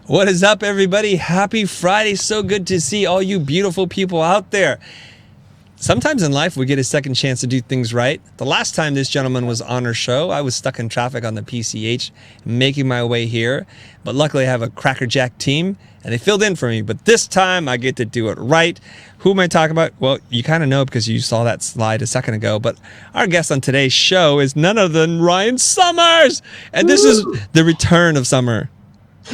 What is up, everybody? Happy Friday. So good to see all you beautiful people out there. Sometimes in life, we get a second chance to do things right. The last time this gentleman was on our show, I was stuck in traffic on the PCH, making my way here. But luckily, I have a crackerjack team, and they filled in for me. But this time, I get to do it right. Who am I talking about? Well, you kind of know because you saw that slide a second ago. But our guest on today's show is none other than Ryan Summers. And this is the return of summer.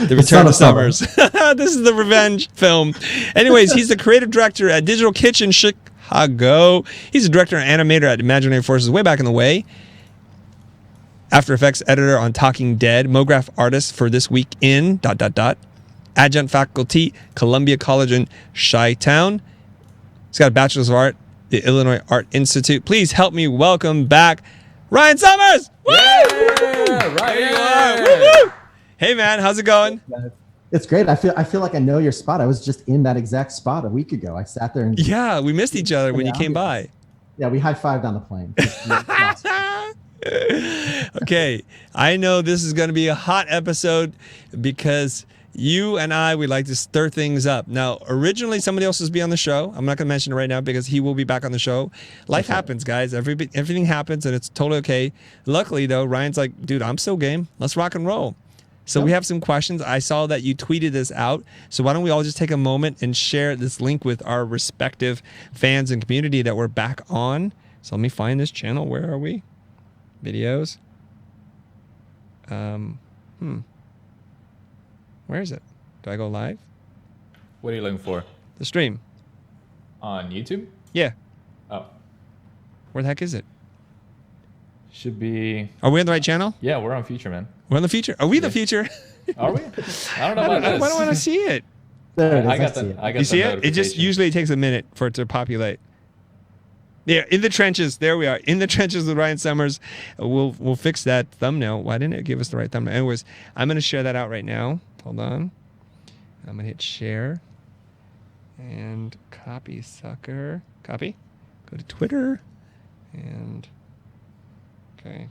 The Return of Summers. This is the revenge film. Anyways, he's the creative director at Digital Kitchen Chicago. He's a director and animator at Imaginary Forces way back in the way. After Effects editor on Talking Dead. MoGraph artist for This Week in... Adjunct faculty, Columbia College in Chi-Town. He's got a Bachelor's of Art, the Illinois Art Institute. Please help me welcome back Ryan Summers! Woo! Yeah, right. There you are. Woo-woo! Hey man, how's it going? It's great. I feel like I know your spot. I was just in that exact spot a week ago. I sat there and yeah, we missed each other when you came by. Yeah, we high-fived on the plane. Okay, I know this is going to be a hot episode because you and I, we like to stir things up. Now, originally somebody else was be on the show. I'm not going to mention it right now because he will be back on the show. Life happens, guys. Everything happens and it's totally okay. Luckily, though, Ryan's like, dude, I'm so game. Let's rock and roll. So we have some questions. I saw that you tweeted this out. So why don't we all just take a moment and share this link with our respective fans and community that we're back on. So let me find this channel. Where are we? Videos. Where is it? Do I go live? What are you looking for? The stream. On YouTube? Yeah. Oh. Where the heck is it? Should be... Are we on the right channel? Yeah, we're on Future, man. We're on the future. Are we the future? Are we? I don't know about this. Why do I want to see it? There it is. I got You see the it? It just usually takes a minute for it to populate. Yeah, in the trenches. There we are. In the trenches with Ryan Summers. We'll fix that thumbnail. Why didn't it give us the right thumbnail? Anyways, I'm going to share that out right now. Hold on. I'm going to hit share. And copy, sucker. Copy. Go to Twitter. And... okay.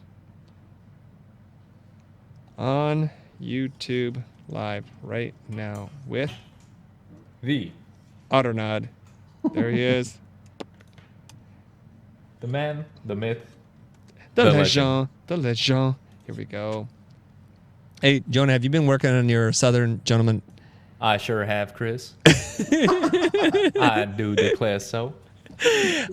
On YouTube live right now with the Autonod. There he is. The man, the myth, the legend. The legend. Here we go. Hey, Jonah, have you been working on your Southern gentleman? I sure have, Chris. I do declare so.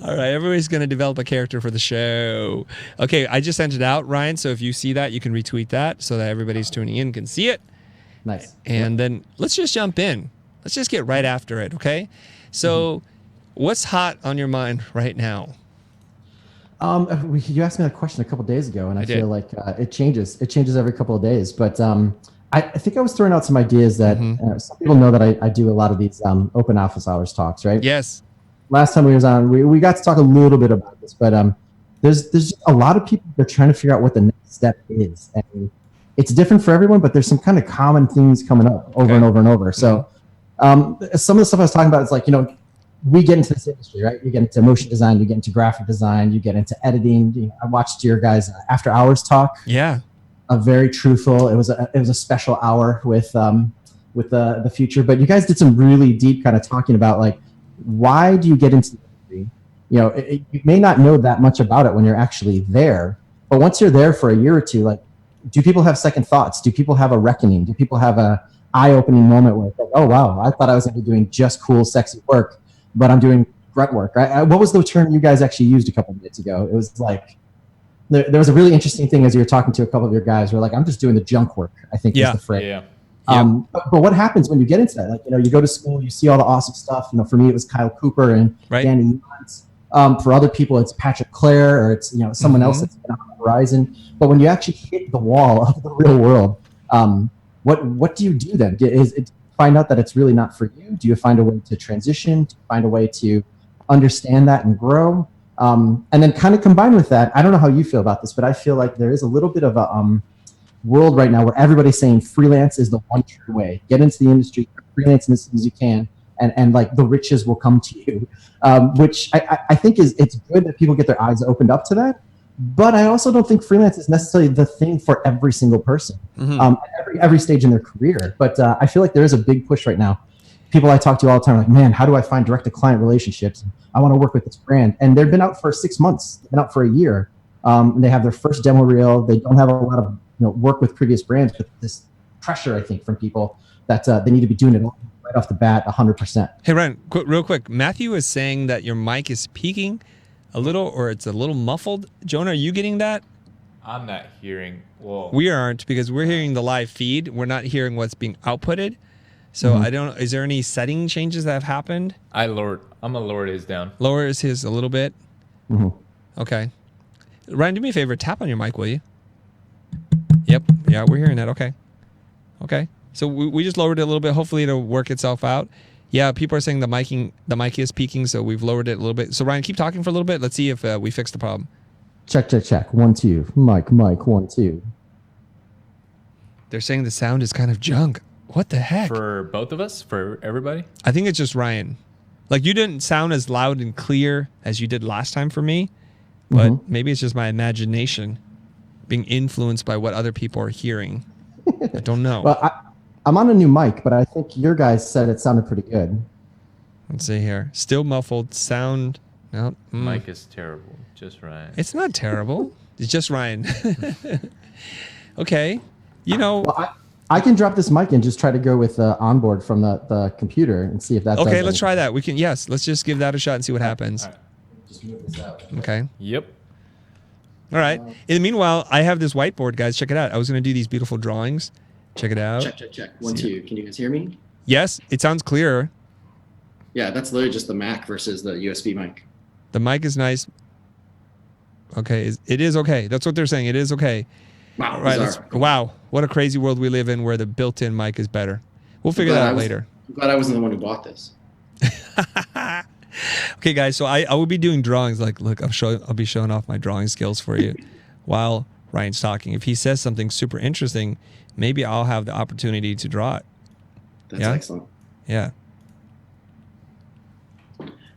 All right, everybody's going to develop a character for the show. Okay, I just sent it out, Ryan, so if you see that, you can retweet that so that everybody's tuning in can see it. Nice. And then let's just jump in. Let's just get right after it, okay? So what's hot on your mind right now? You asked me that question a couple days ago, and I feel like it changes. It changes every couple of days. But I think I was throwing out some ideas that some people know that I do a lot of these open office hours talks, right? Yes. Last time we was on, we got to talk a little bit about this, but there's just a lot of people that are trying to figure out what the next step is, and it's different for everyone. But there's some kind of common themes coming up over and over and over. So some of the stuff I was talking about is like, we get into this industry, right? You get into motion design, you get into graphic design, you get into editing. I watched your guys' after hours talk. Yeah. Very truthful. It was a special hour with the Future, but you guys did some really deep kind of talking about like, why do you get into the industry? You may not know that much about it when you're actually there, but once you're there for a year or two, like, do people have second thoughts? Do people have a reckoning? Do people have a eye-opening moment where it's like, oh wow, I thought I was going to be doing just cool, sexy work, but I'm doing grunt work. What was the term you guys actually used a couple of minutes ago? It was like, there was a really interesting thing as you were talking to a couple of your guys who were like, I'm just doing the junk work, I think is the phrase. Yeah. But what happens when you get into that? Like, you go to school, you see all the awesome stuff. For me, it was Kyle Cooper and Danny Ewans. For other people, it's Patrick Clare or it's someone else that's been on the horizon. But when you actually hit the wall of the real world, what do you do then? Is it find out that it's really not for you? Do you find a way to transition? Do you find a way to understand that and grow? And then kind of combine with that, I don't know how you feel about this, but I feel like there is a little bit of a world right now where everybody's saying freelance is the one true way. Get into the industry, freelance as soon as you can, and like the riches will come to you. Which I think it's good that people get their eyes opened up to that. But I also don't think freelance is necessarily the thing for every single person, at every stage in their career. But I feel like there is a big push right now. People I talk to all the time are like, man, how do I find direct-to-client relationships? I want to work with this brand. And they've been out for 6 months. They've been out for a year. They have their first demo reel. They don't have a lot of work with previous brands, but this pressure, I think, from people that they need to be doing it right off the bat, 100%. Hey, Ryan, real quick. Matthew is saying that your mic is peaking a little, or it's a little muffled. Jonah, are you getting that? I'm not hearing. Whoa. We aren't, because we're hearing the live feed. We're not hearing what's being outputted. So I don't. Is there any setting changes that have happened? I'm gonna lower his down. Lower his a little bit. Okay. Ryan, do me a favor. Tap on your mic, will you? Yep. Yeah, we're hearing that. Okay. Okay. So we just lowered it a little bit. Hopefully it'll work itself out. Yeah, people are saying the mic is peaking, so we've lowered it a little bit. So Ryan, keep talking for a little bit. Let's see if we fix the problem. Check. 1 2. Mic 1 2. They're saying the sound is kind of junk. What the heck? For both of us? For everybody? I think it's just Ryan. Like, you didn't sound as loud and clear as you did last time for me, but maybe it's just my imagination being influenced by what other people are hearing. I don't know. Well, I'm on a new mic, but I think your guys said it sounded pretty good. Let's see here. Still muffled. Sound. No. Mic is terrible. Just Ryan. It's not terrible. It's just Ryan. Okay. Well, I can drop this mic and just try to go with onboard from the computer and see if that. Okay, let's try that. We can. Yes, let's just give that a shot and see what happens. All right. Just move this out. Okay. Yep. All right. In the meanwhile, I have this whiteboard, guys. Check it out. I was going to do these beautiful drawings. Check it out. Check. 1 2. Can you guys hear me? Yes, it sounds clearer. Yeah, that's literally just the Mac versus the USB mic. The mic is nice. Okay, it is okay. That's what they're saying. It is okay. Wow. All right. Wow. What a crazy world we live in where the built-in mic is better. We'll figure that out later. I'm glad I wasn't the one who bought this. Okay, guys. So I will be doing drawings. Like, look, I'll be showing off my drawing skills for you while Ryan's talking. If he says something super interesting, maybe I'll have the opportunity to draw it. That's excellent. Yeah.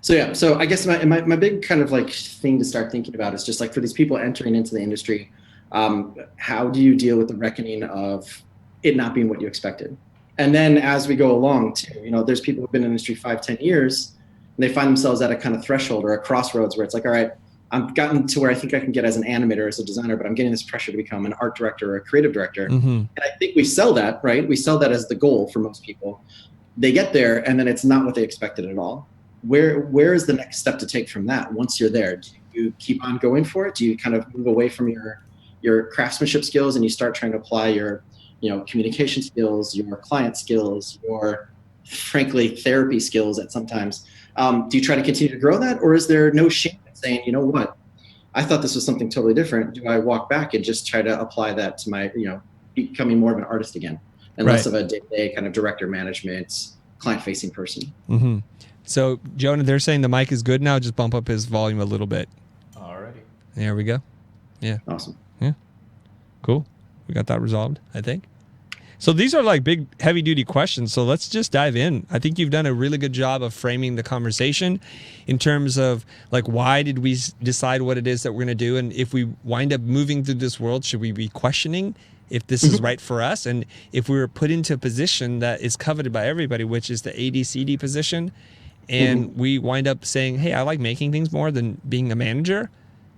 So I guess my big kind of like thing to start thinking about is just like for these people entering into the industry, how do you deal with the reckoning of it not being what you expected? And then as we go along too, there's people who've been in the industry 5-10 years, and they find themselves at a kind of threshold or a crossroads where it's like, all right, I've gotten to where I think I can get as an animator, as a designer, but I'm getting this pressure to become an art director or a creative director. And I think we sell that, right? We sell that as the goal for most people. They get there and then it's not what they expected at all. Where is the next step to take from that once you're there? Do you keep on going for it? Do you kind of move away from your craftsmanship skills and you start trying to apply your communication skills, your client skills, your frankly therapy skills at sometimes? Do you try to continue to grow that, or is there no shame in saying, you know what, I thought this was something totally different? Do I walk back and just try to apply that to my becoming more of an artist again and less of a day-to-day kind of director management, client-facing person? So, Jonah, they're saying the mic is good now. Just bump up his volume a little bit. Alrighty. There we go. Yeah. Awesome. Yeah. Cool. We got that resolved, I think. So these are like big, heavy-duty questions. So let's just dive in. I think you've done a really good job of framing the conversation in terms of like, why did we decide what it is that we're going to do? And if we wind up moving through this world, should we be questioning if this is right for us? And if we were put into a position that is coveted by everybody, which is the ADCD position, and we wind up saying, hey, I like making things more than being a manager,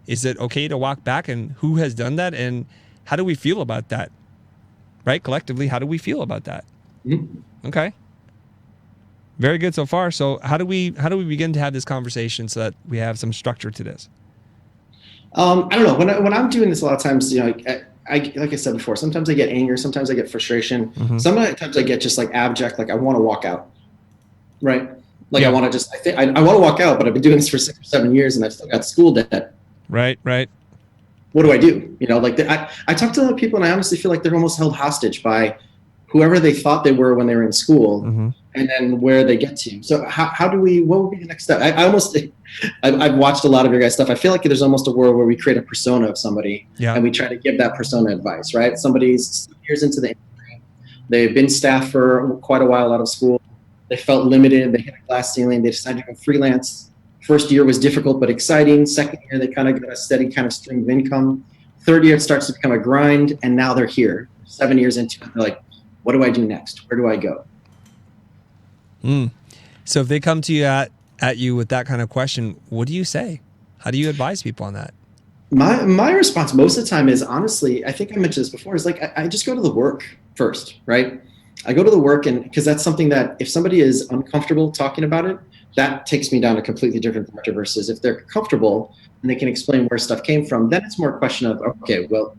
is it okay to walk back? And who has done that? And how do we feel about that? Right? Collectively, how do we feel about that? Okay. Very good so far. So how do we begin to have this conversation so that we have some structure to this? I don't know. When I'm doing this, a lot of times, I like I said before, sometimes I get anger, sometimes I get frustration. Sometimes I get just like abject, like I want to walk out. Right? Like I want to I want to walk out, but I've been doing this for 6 or 7 years and I've still got school debt. Right. What do I do? I talk to a lot of people and I honestly feel like they're almost held hostage by whoever they thought they were when they were in school and then where they get to. So what would be the next step? I've watched a lot of your guys' stuff. I feel like there's almost a world where we create a persona of somebody and we try to give that persona advice, right? Somebody's years into the industry. They've been staff for quite a while out of school. They felt limited. They hit a glass ceiling. They decided to go freelance First year was difficult but exciting. Second year, they kind of got a steady kind of stream of income. Third year, it starts to become a grind, and now they're here. 7 years into it, they're like, what do I do next? Where do I go? So if they come to you at you with that kind of question, what do you say? How do you advise people on that? My response most of the time is, honestly, I think I mentioned this before, is like, I just go to the work first, right? I go to the work, and because that's something that if somebody is uncomfortable talking about it, that takes me down a completely different vector, versus if they're comfortable and they can explain where stuff came from, then it's more a question of, okay, well,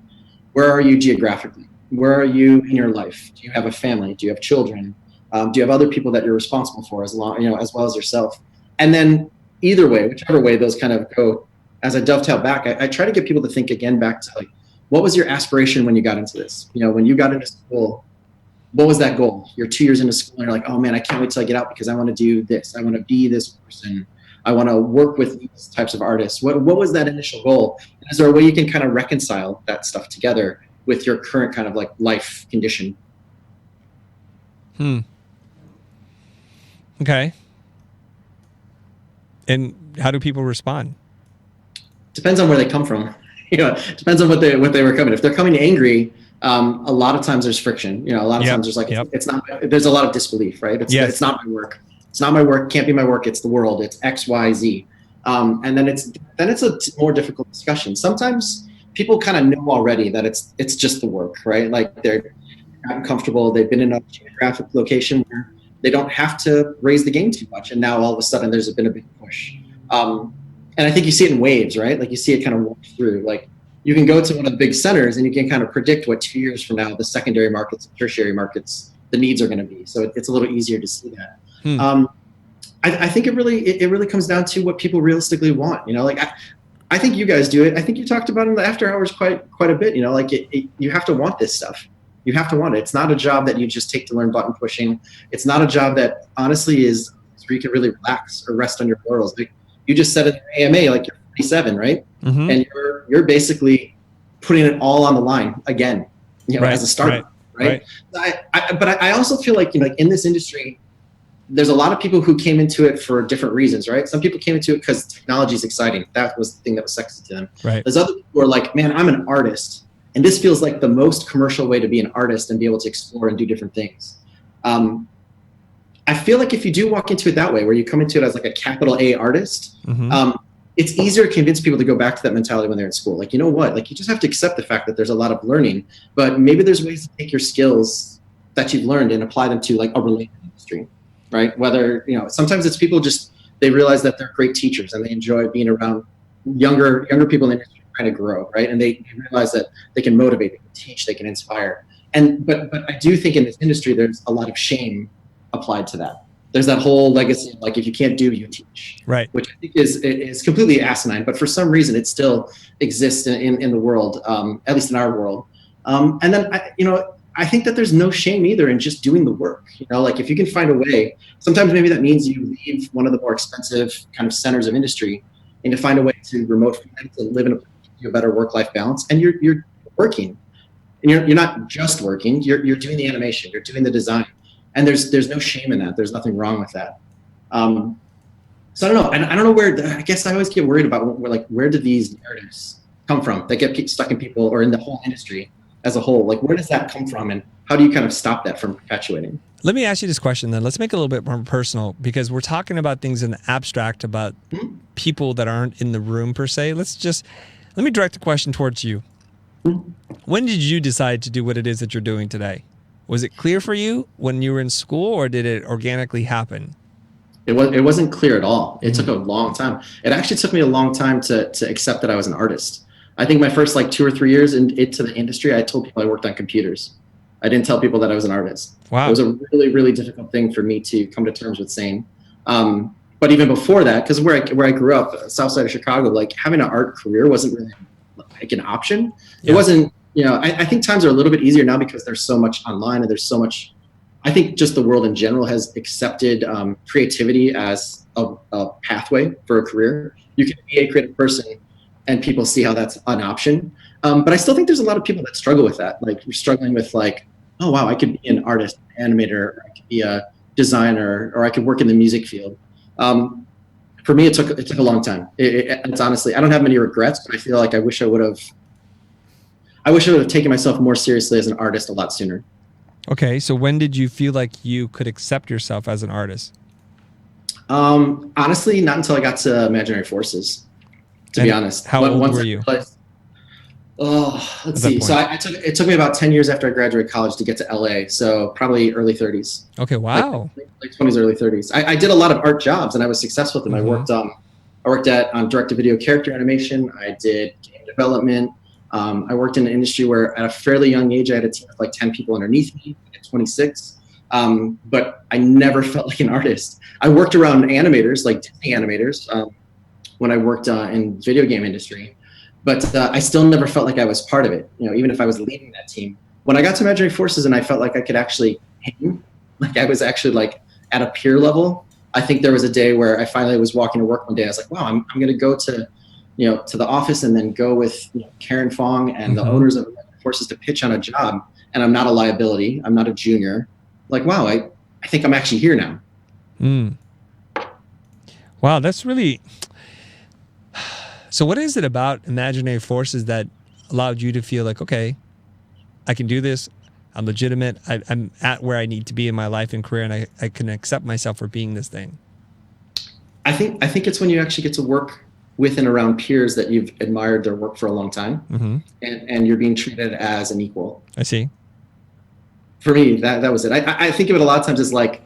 where are you geographically? Where are you in your life? Do you have a family? Do you have children? Do you have other people that you're responsible for as well as yourself? And then either way, whichever way those kind of go, as I dovetail back, I try to get people to think again back to like, what was your aspiration when you got into this? When you got into school, what was that goal? You're 2 years into school and you're like, oh man, I can't wait till I get out because I want to do this. I want to be this person. I want to work with these types of artists. What was that initial goal? And is there a way you can kind of reconcile that stuff together with your current kind of like life condition? Okay. And how do people respond? Depends on where they come from. Depends on what they were coming. If they're coming angry, a lot of times there's friction. A lot of times there's like, it's not. There's a lot of disbelief, right? It's not my work. It's not my work. Can't be my work. It's the world. It's X, Y, Z. And then it's a more difficult discussion. Sometimes people kind of know already that it's just the work, right? Like they're gotten comfortable. They've been in a geographic location where they don't have to raise the game too much. And now all of a sudden there's been a big push. And I think you see it in waves, right? Like you see it kind of walk through. Like you can go to one of the big centers and you can kind of predict what 2 years from now the secondary markets, tertiary markets, the needs are going to be. So it's a little easier to see that. I think it really comes down to what people realistically want. Like I think you guys do it. I think you talked about it in the after hours quite a bit. Like you have to want this stuff. You have to want it. It's not a job that you just take to learn button pushing. It's not a job that honestly is where you can really relax or rest on your laurels. Like you just said in the AMA, like you're 47, right? And you're basically putting it all on the line again, as a startup, right? But I also feel like in this industry, there's a lot of people who came into it for different reasons, right? Some people came into it because technology is exciting. That was the thing that was sexy to them. Right. There's other people who are like, man, I'm an artist. And this feels like the most commercial way to be an artist and be able to explore and do different things. I feel like if you do walk into it that way, where you come into it as like a capital A artist, it's easier to convince people to go back to that mentality when they're in school. Like, you know what? Like, you just have to accept the fact that there's a lot of learning, but maybe there's ways to take your skills that you've learned and apply them to like a related industry, right? Whether, sometimes it's people they realize that they're great teachers and they enjoy being around younger people in the industry trying to grow, right? And they realize that they can motivate, they can teach, they can inspire. But I do think in this industry, there's a lot of shame applied to that. There's that whole legacy of like, if you can't do, you teach, right? Which I think is completely asinine, but for some reason it still exists in the world, at least in our world. And then I think that there's no shame either in just doing the work. Like if you can find a way, sometimes maybe that means you leave one of the more expensive kind of centers of industry and to find a way to remote freelance and live in a better work-life balance. And you're working, and you're not just working. You're doing the animation, you're doing the design. And there's no shame in that. There's nothing wrong with that. So I don't know. I don't know where. I guess I always get worried about where do these narratives come from that get stuck in people or in the whole industry as a whole? Like, where does that come from, and how do you kind of stop that from perpetuating? Let me ask you this question then. Let's make it a little bit more personal, because we're talking about things in the abstract about people that aren't in the room per se. Let me direct the question towards you. When did you decide to do what it is that you're doing today? Was it clear for you when you were in school, or did it organically happen? It wasn't clear at all. It took a long time. It actually took me a long time to accept that I was an artist. I think my first 2 or 3 years into the industry, I told people I worked on computers. I didn't tell people that I was an artist. Wow. It was a really, really difficult thing for me to come to terms with saying. But even before that, because where I grew up, south side of Chicago, having an art career wasn't really an option. Yeah. It wasn't. I think times are a little bit easier now because there's so much online and there's so much. I think just the world in general has accepted creativity as a pathway for a career. You can be a creative person and people see how that's an option. But I still think there's a lot of people that struggle with that. Like, you're struggling with oh, wow, I could be an artist, an animator, or I could be a designer, or I could work in the music field. For me, it took a long time. It's honestly, I don't have many regrets, but I feel like I wish I would have taken myself more seriously as an artist a lot sooner. Okay, so when did you feel like you could accept yourself as an artist? Honestly, not until I got to Imaginary Forces, to be honest. How old were you? Let's see. So it took me about 10 years after I graduated college to get to LA. So probably early 30s. Okay, wow. Like 20s, early 30s. I did a lot of art jobs and I was successful with them. Mm-hmm. I worked on direct-to-video character animation. I did game development. I worked in an industry where at a fairly young age, I had a team of like 10 people underneath me at 26. But I never felt like an artist. I worked around animators, like Disney animators, when I worked in video game industry. But I still never felt like I was part of it, even if I was leading that team. When I got to Imaginary Forces and I felt like I could actually hang, like I was actually like at a peer level, I think there was a day where I finally was walking to work one day. I was like, wow, I'm going to go to the office and then go with Karen Fong and the owners of Imaginary Forces to pitch on a job. And I'm not a liability. I'm not a junior. Like, wow, I think I'm actually here now. Wow, that's really... So what is it about Imaginary Forces that allowed you to feel like, okay, I can do this, I'm legitimate, I'm at where I need to be in my life and career, and I can accept myself for being this thing? I think it's when you actually get to work with and around peers that you've admired their work for a long time, and you're being treated as an equal. I see. For me, that was it. I think of it a lot of times as like,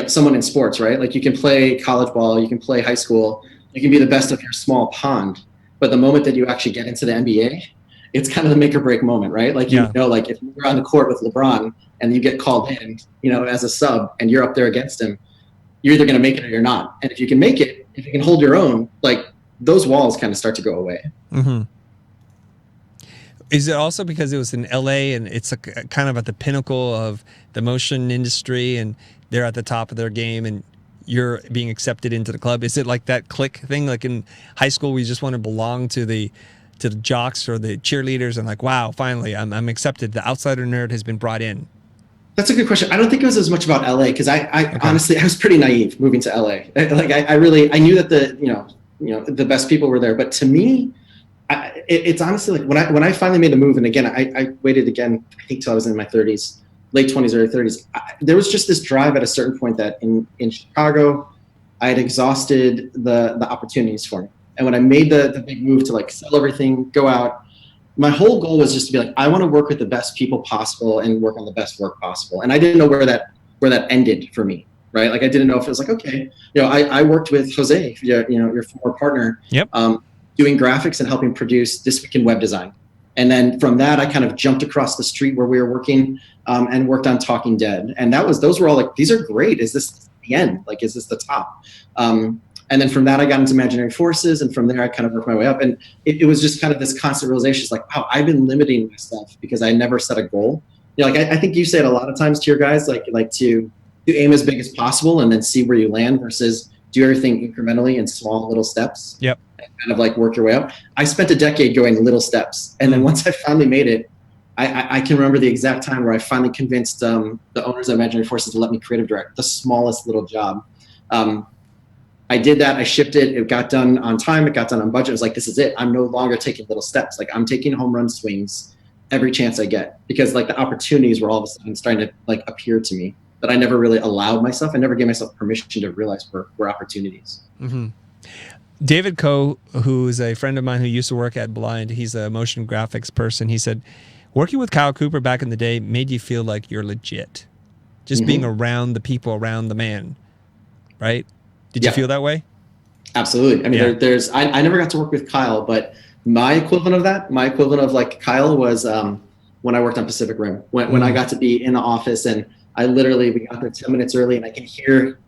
someone in sports, right? Like you can play college ball, you can play high school, you can be the best of your small pond, but the moment that you actually get into the NBA, it's kind of the make or break moment, right? Like, like if you're on the court with LeBron and you get called in, as a sub and you're up there against him, you're either going to make it or you're not. And if you can make it, if you can hold your own, like those walls kind of start to go away. Is it also because it was in LA and it's kind of at the pinnacle of the motion industry and they're at the top of their game and you're being accepted into the club? Is it like that click thing? Like in high school, we just want to belong to the jocks or the cheerleaders and like, wow, finally I'm accepted. The outsider nerd has been brought in. That's a good question. I don't think it was as much about LA because I honestly, I was pretty naive moving to LA. Like I knew that the best people were there, but to me, it's honestly like when I finally made the move, and again, I waited again, I think till I was in my 30s, late 20s, early 30s. There was just this drive at a certain point that in Chicago, I had exhausted the opportunities for me. And when I made the big move to like sell everything, go out, my whole goal was just to be like, I want to work with the best people possible and work on the best work possible. And I didn't know where that ended for me, right? Like I didn't know if it was like, okay, I worked with Jose, your former partner, doing graphics and helping produce This Week in Web Design. And then from that, I kind of jumped across the street where we were working and worked on Talking Dead. And those were all like, these are great. Is this the end? Like, is this the top? And then from that, I got into Imaginary Forces. And from there, I kind of worked my way up. And it was just kind of this constant realization. It's like, wow, I've been limiting myself because I never set a goal. Like I think you say it a lot of times to your guys, like to aim as big as possible and then see where you land versus do everything incrementally in small little steps. Yep. And kind of like work your way up. I spent a decade going little steps. And then once I finally made it, I can remember the exact time where I finally convinced the owners of Imaginary Forces to let me creative direct the smallest little job. I did that. I shipped it. It got done on time. It got done on budget. I was like, this is it. I'm no longer taking little steps. Like I'm taking home run swings every chance I get because like the opportunities were all of a sudden starting to like appear to me that I never really allowed myself. I never gave myself permission to realize were opportunities. David Coe, who is a friend of mine who used to work at Blind, he's a motion graphics person. He said, working with Kyle Cooper back in the day made you feel like you're legit. Just being around the people, around the man, right? Did you feel that way? Absolutely. I mean, I never got to work with Kyle, but my equivalent of like Kyle was when I worked on Pacific Rim, when I got to be in the office and we got there 10 minutes early and I can hear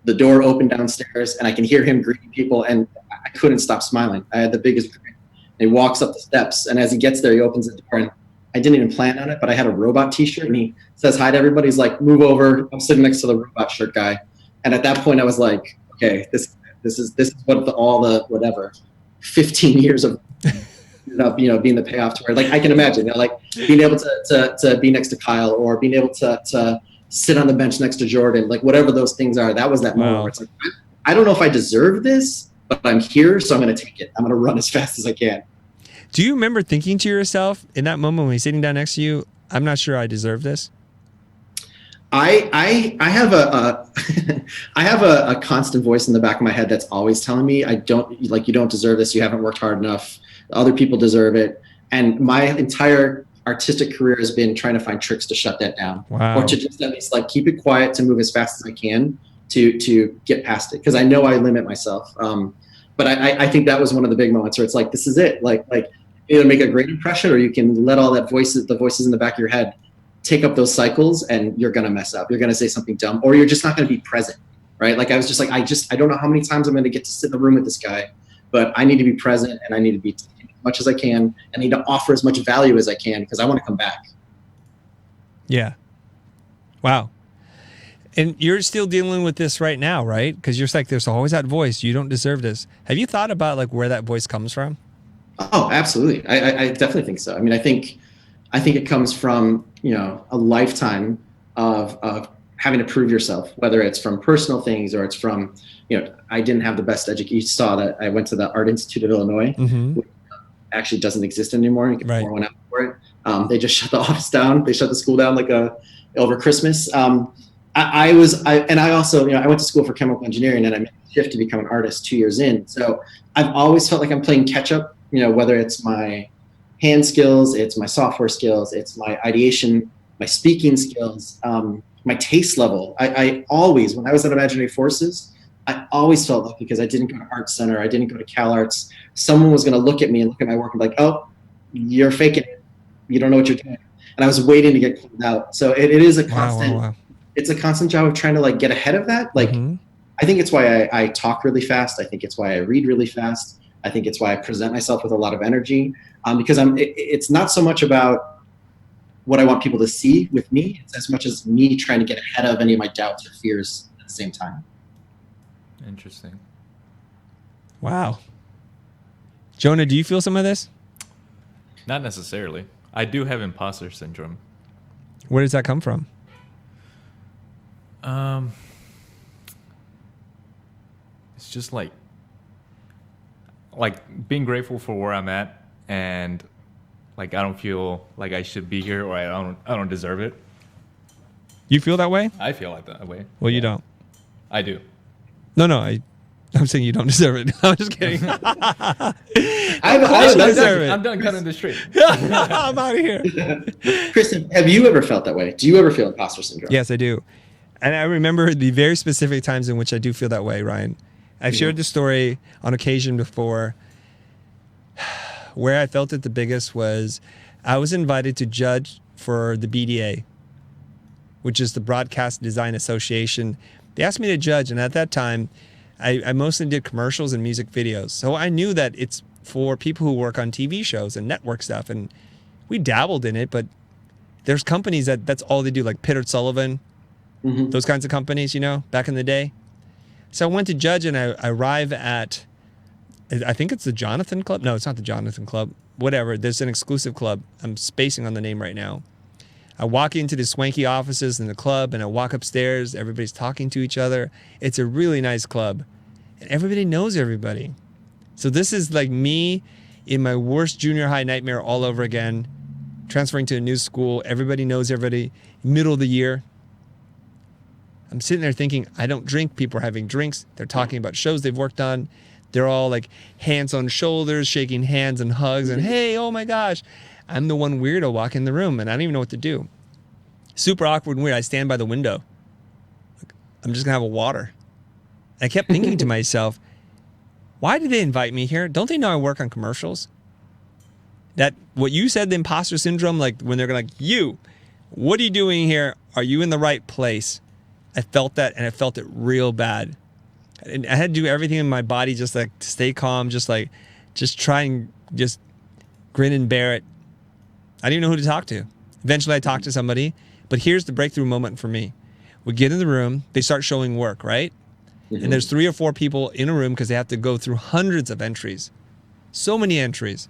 the door open downstairs and I can hear him greeting people and I couldn't stop smiling. I had the biggest grin. He walks up the steps and as he gets there, he opens the door and I didn't even plan on it, but I had a robot t-shirt and he says hi to everybody. He's like, move over. I'm sitting next to the robot shirt guy. And at that point I was like, okay, this is what all the whatever 15 years of being the payoff to where like I can imagine like being able to be next to Kyle or being able to sit on the bench next to Jordan, like whatever those things are. That was that moment where it's like I don't know if I deserve this, but I'm here, so I'm going to take it. I'm going to run as fast as I can. Do you remember thinking to yourself in that moment when he's sitting down next to you, I'm not sure I deserve this? I have a I have a constant voice in the back of my head that's always telling me you don't deserve this. You haven't worked hard enough. Other people deserve it. And my entire artistic career has been trying to find tricks to shut that down. Wow. Or to just at least like keep it quiet, to move as fast as I can to get past it. Because I know I limit myself. But I think that was one of the big moments where it's like, this is it. Like either make a great impression, or you can let all the voices in the back of your head take up those cycles, and you're going to mess up. You're going to say something dumb, or you're just not going to be present, right? Like I was just like, I don't know how many times I'm going to get to sit in the room with this guy, but I need to be present, and I need to be as much as I can. I need to offer as much value as I can, because I want to come back. Yeah. Wow. And you're still dealing with this right now, right? Because you're like, there's always that voice. You don't deserve this. Have you thought about like where that voice comes from? Oh, absolutely. I definitely think so. I mean, I think it comes from, a lifetime of having to prove yourself, whether it's from personal things or it's from, I didn't have the best education. You saw that I went to the Art Institute of Illinois, which actually doesnent exist anymore. You can pour one out for it. They just shut the office down. They shut the school down over Christmas. I also, I went to school for chemical engineering, and I made a shift to become an artist 2 years in. So I've always felt like I'm playing catch up, whether it's my hand skills, it's my software skills, it's my ideation, my speaking skills, my taste level. I always, when I was at Imaginary Forces, I always felt like, because I didn't go to Art Center, I didn't go to Cal Arts, someone was going to look at me and look at my work and be like, oh, you're faking it. You don't know what you're doing. And I was waiting to get called out. So it is a constant, it's a constant job of trying to get ahead of that. I think it's why I talk really fast. I think it's why I read really fast. I think it's why I present myself with a lot of energy, because it's not so much about what I want people to see with me. It's as much as me trying to get ahead of any of my doubts or fears at the same time. Interesting. Wow. Jonah, do you feel some of this? Not necessarily. I do have imposter syndrome. Where does that come from? It's just like being grateful for where I'm at, and I don't feel like I should be here, or I don't deserve it. You feel that way? I feel like that way. Well, you don't. I do. No, I'm saying you don't deserve it. I'm just kidding. I'm done cutting the street. I'm out of here. Kristen, have you ever felt that way? Do you ever feel imposter syndrome? Yes, I do. And I remember the very specific times in which I do feel that way, Ryan. I've shared this story on occasion before. Where I felt it the biggest was I was invited to judge for the BDA, which is the Broadcast Design Association. They asked me to judge, and at that time, I mostly did commercials and music videos. So I knew that it's for people who work on TV shows and network stuff, and we dabbled in it, but there's companies that's all they do, like Pitt or Sullivan, those kinds of companies, back in the day. So I went to judge, and I arrive at, I think it's the Jonathan Club. No, it's not the Jonathan Club. Whatever. There's an exclusive club. I'm spacing on the name right now. I walk into the swanky offices in the club, and I walk upstairs. Everybody's talking to each other. It's a really nice club, and everybody knows everybody. So this is like me in my worst junior high nightmare all over again, transferring to a new school. Everybody knows everybody. Middle of the year. I'm sitting there thinking, I don't drink. People are having drinks. They're talking about shows they've worked on. They're all like hands on shoulders, shaking hands and hugs, and hey, oh my gosh. I'm the one weirdo walking in the room, and I don't even know what to do. Super awkward and weird. I stand by the window. I'm just going to have a water. And I kept thinking to myself, why did they invite me here? Don't they know I work on commercials? That what you said, the imposter syndrome, like when they're going to you, what are you doing here? Are you in the right place? I felt that, and I felt it real bad. And I had to do everything in my body just to stay calm, just try and just grin and bear it. I didn't even know who to talk to. Eventually I talked to somebody, but here's the breakthrough moment for me. We get in the room, they start showing work, right? And there's 3 or 4 people in a room because they have to go through hundreds of entries. So many entries.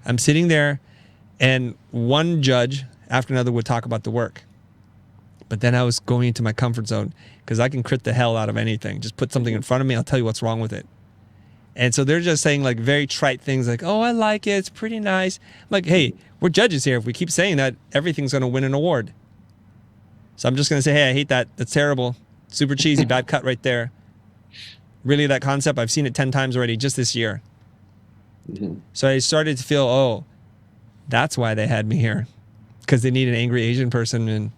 I'm sitting there, and one judge after another would talk about the work. But then I was going into my comfort zone because I can crit the hell out of anything. Just put something in front of me, I'll tell you what's wrong with it. And so they're just saying like very trite things like, oh, I like it. It's pretty nice. I'm like, hey, we're judges here. If we keep saying that, everything's going to win an award. So I'm just going to say, hey, I hate that. That's terrible. Super cheesy. Bad cut right there. Really, that concept, I've seen it 10 times already just this year. So I started to feel, oh, that's why they had me here. Because they need an angry Asian person, and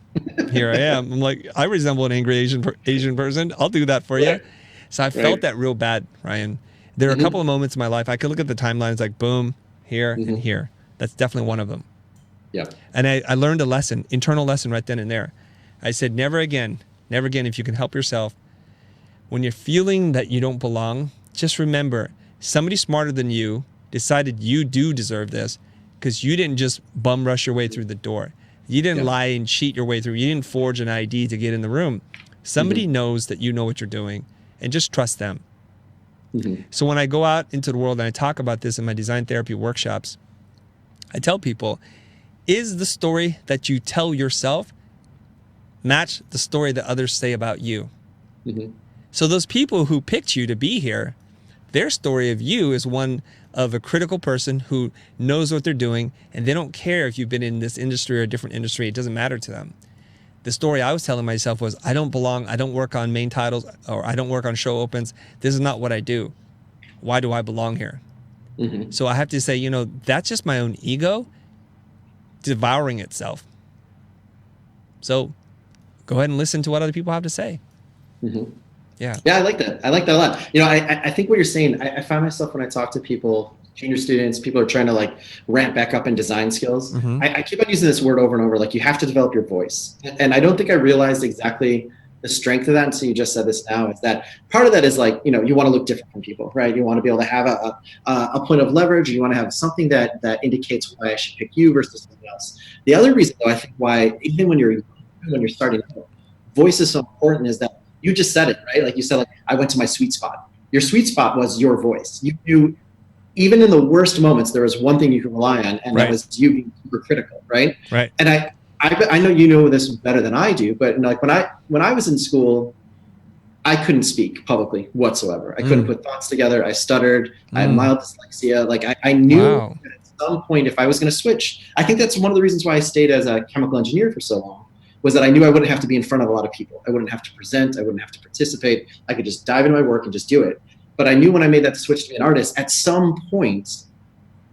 here I am. I'm like, I resemble an angry Asian person. I'll do that for you. So I felt that real bad, Ryan. There are a couple of moments in my life, I could look at the timelines like, boom, here and here. That's definitely one of them. Yeah. And I learned a lesson, internal lesson right then and there. I said, never again, if you can help yourself, when you're feeling that you don't belong, just remember, somebody smarter than you decided you do deserve this, because you didn't just bum rush your way through the door. You didn't lie and cheat your way through. You didn't forge an ID to get in the room. Somebody knows that you know what you're doing, and just trust them. So when I go out into the world and I talk about this in my design therapy workshops, I tell people, is the story that you tell yourself match the story that others say about you? So those people who picked you to be here, their story of you is one of a critical person who knows what they're doing, and they don't care if you've been in this industry or a different industry. It doesn't matter to them. The story I was telling myself was, I don't belong. I don't work on main titles, or I don't work on show opens. This is not what I do. Why do I belong here? So I have to say, you know, that's just my own ego devouring itself. So go ahead and listen to what other people have to say. Yeah, I like that. I like that a lot. You know, I think what you're saying, I find myself when I talk to people, junior students, people are trying to like ramp back up in design skills. I keep on using this word over and over, like you have to develop your voice. And I don't think I realized exactly the strength of that until you just said this now, is that part of that is like, you know, you want to look different from people, right? You want to be able to have a point of leverage. You want to have something that indicates why I should pick you versus something else. The other reason, though, I think why, even when you're starting out, voice is so important is that you just said it, right? Like you said, like, I went to my sweet spot. Your sweet spot was your voice. You even in the worst moments, there was one thing you could rely on, and that was you being super critical, right? And I know you know this better than I do, but like when I was in school, I couldn't speak publicly whatsoever. I couldn't put thoughts together. I stuttered. I had mild dyslexia. Like I knew that at some point if I was going to switch, I think that's one of the reasons why I stayed as a chemical engineer for so long, was that I knew I wouldn't have to be in front of a lot of people. I wouldn't have to present. I wouldn't have to participate. I could just dive into my work and just do it. But I knew when I made that switch to be an artist, at some point,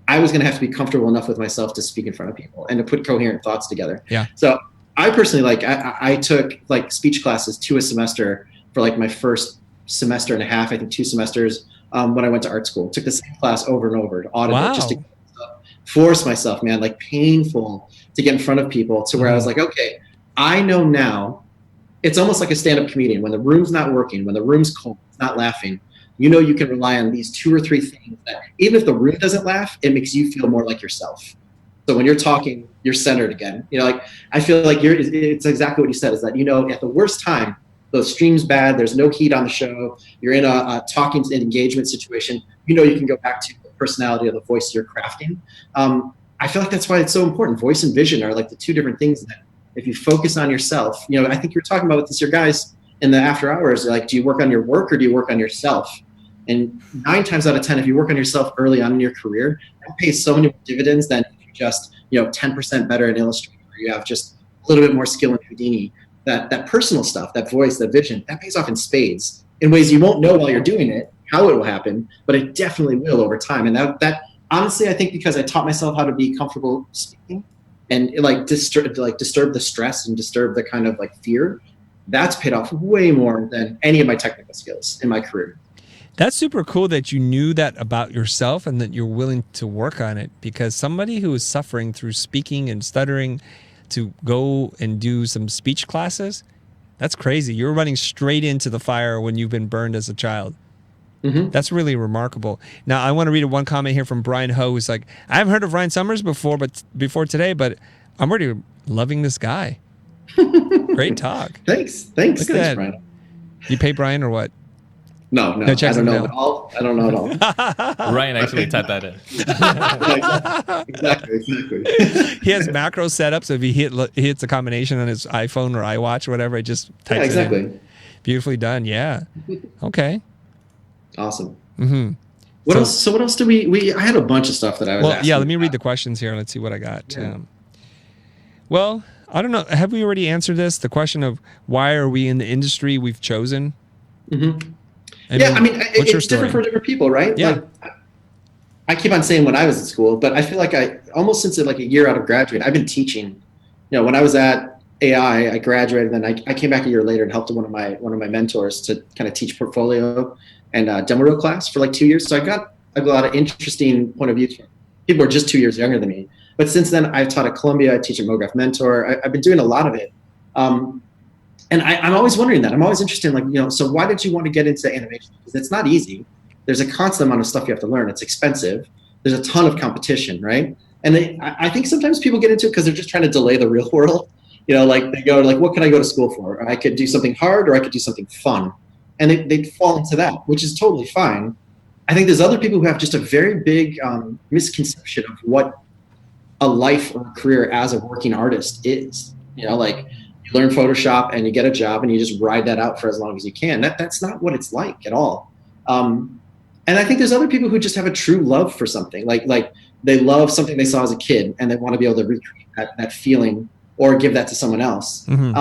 I was going to have to be comfortable enough with myself to speak in front of people and to put coherent thoughts together. So I personally, like, I took like speech classes 2 a semester for like my first semester and a half, I think 2 semesters when I went to art school. Took the same class over and over to audit it, just to force myself, man, like painful to get in front of people, to where I was like, okay, I know now. It's almost like a stand-up comedian. When the room's not working, when the room's cold, it's not laughing, you know you can rely on these 2 or 3 things that even if the room doesn't laugh, it makes you feel more like yourself. So when you're talking, you're centered again. You know, like I feel like it's exactly what you said, is that, you know, at the worst time, the stream's bad, there's no heat on the show, you're in a talking and engagement situation, you know you can go back to the personality of the voice you're crafting. I feel like that's why it's so important. Voice and vision are like the 2 different things that if you focus on yourself, you know, I think you're talking about with this, your guys in the after hours, like, do you work on your work or do you work on yourself? And 9 times out of 10, if you work on yourself early on in your career, that pays so many more dividends than if you just, you know, 10% better in Illustrator, or you have just a little bit more skill in Houdini. That personal stuff, that voice, that vision, that pays off in spades in ways you won't know while you're doing it, how it will happen, but it definitely will over time. And that honestly, I think because I taught myself how to be comfortable speaking and like disturb the stress and disturb the kind of like fear, that's paid off way more than any of my technical skills in my career. That's super cool that you knew that about yourself and that you're willing to work on it, because somebody who is suffering through speaking and stuttering to go and do some speech classes, that's crazy. You're running straight into the fire when you've been burned as a child. That's really remarkable. Now, I want to read one comment here from Brian Ho, who's like, I haven't heard of Ryan Summers before today, but I'm already loving this guy. Great talk. Thanks, Look at that. Brian. You pay Brian or what? No, I don't know at all. I don't know at all. Ryan actually typed that in. Exactly. He has macro setup, so if he hits a combination on his iPhone or iWatch or whatever, it just types it in. Beautifully done. Yeah. Okay. Awesome. What else? So what else do we? I had a bunch of stuff that I was. Well, let me read the questions here. Let's see what I got. Yeah. Well, I don't know. Have we already answered this? The question of why are we in the industry we've chosen? Mm-hmm. It's different for different people, right? Yeah. Like, I keep on saying when I was in school, but I feel like I almost since like a year out of graduate, I've been teaching. You know, when I was at AI, I graduated, and then I came back a year later and helped one of my mentors to kind of teach portfolio and demo reel class for like 2 years. So I got a lot of interesting point of views from people who are just 2 years younger than me. But since then, I've taught at Columbia. I teach at MoGraph Mentor. I've been doing a lot of it. And I'm always wondering that. I'm always interested in, like, you know, so why did you want to get into animation? Because it's not easy. There's a constant amount of stuff you have to learn. It's expensive. There's a ton of competition, right? And I think sometimes people get into it because they're just trying to delay the real world. You know, like they go like, what can I go to school for? I could do something hard, or I could do something fun. And they fall into that, which is totally fine. I think there's other people who have just a very big misconception of what a life or a career as a working artist is. You know, like you learn Photoshop and you get a job and you just ride that out for as long as you can. That's not what it's like at all. And I think there's other people who just have a true love for something. Like they love something they saw as a kid and they want to be able to recreate that feeling or give that to someone else. Mm-hmm.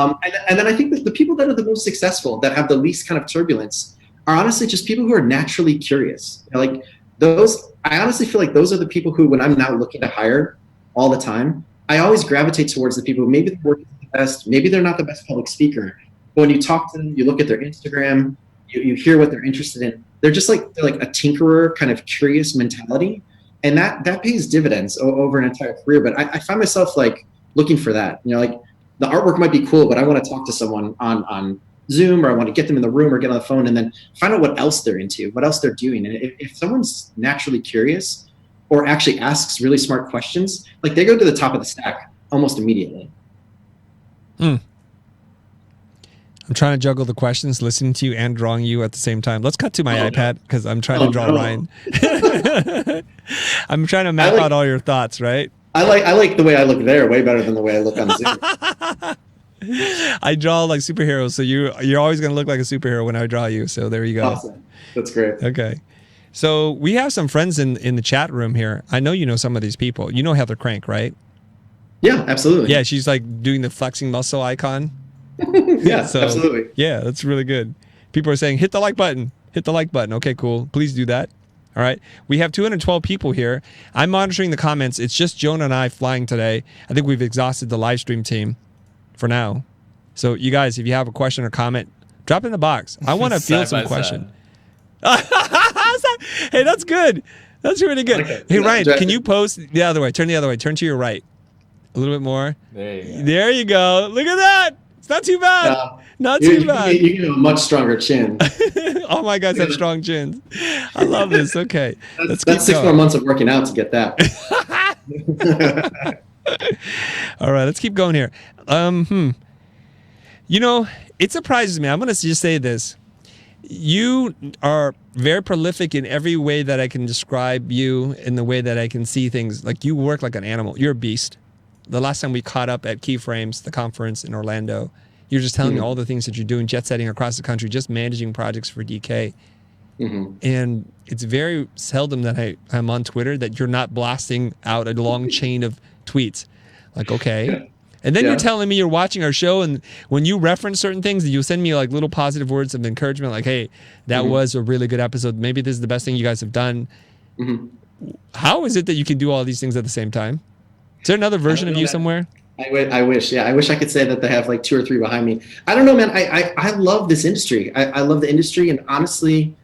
And then I think that the people that are the most successful, that have the least kind of turbulence, are honestly just people who are naturally curious. You know, like those, I honestly feel like those are the people who, when I'm now looking to hire all the time, I always gravitate towards the people who maybe they're working the best, maybe they're not the best public speaker, but when you talk to them, you look at their Instagram, you hear what they're interested in. They're like a tinkerer, kind of curious mentality, and that pays dividends over an entire career. But I find myself like looking for that. You know, like the artwork might be cool, but I want to talk to someone on Zoom, or I want to get them in the room or get on the phone and then find out what else they're into, what else they're doing. And if someone's naturally curious or actually asks really smart questions, like they go to the top of the stack almost immediately. I'm trying to juggle the questions, listening to you and drawing you at the same time. Let's cut to my iPad because I'm trying to draw Ryan. I'm trying to map out all your thoughts, right? I like the way I look there way better than the way I look on Zoom. I draw like superheroes, so you're always going to look like a superhero when I draw you. So there you go. Awesome. That's great. Okay. So we have some friends in the chat room here. I know you know some of these people. You know Heather Crank, right? Yeah, absolutely. Yeah, she's like doing the flexing muscle icon. Yeah, so, absolutely. Yeah, that's really good. People are saying, hit the like button. Hit the like button. Okay, cool. Please do that. All right. We have 212 people here. I'm monitoring the comments. It's just Jonah and I flying today. I think we've exhausted the live stream team for now. So you guys, if you have a question or comment, drop in the box. I want to field some questions. Hey, that's good. That's really good. Okay. Hey, Ryan, can you post the other way? Turn the other way. Turn to your right. A little bit more. There you go. Look at that. It's not too bad. Not too bad. You have a much stronger chin. Oh, my guys have strong chins. I love this. Okay. That's 6 more months of working out to get that. All right. Let's keep going here. You know, it surprises me. I'm going to just say this. You are very prolific in every way that I can describe you, in the way that I can see things. Like, you work like an animal. You're a beast. The last time we caught up at Keyframes, the conference in Orlando, you're just telling me all the things that you're doing, jet setting across the country, just managing projects for DK. And it's very seldom that I'm on Twitter that you're not blasting out a long chain of tweets. Like, okay. And then you're telling me you're watching our show, and when you reference certain things, you send me like little positive words of encouragement, like, hey, that was a really good episode. Maybe this is the best thing you guys have done. How is it that you can do all these things at the same time? Is there another version of you somewhere? I wish. Yeah, I wish I could say that they have like 2 or 3 behind me. I don't know, man. I love this industry. I love the industry, and honestly,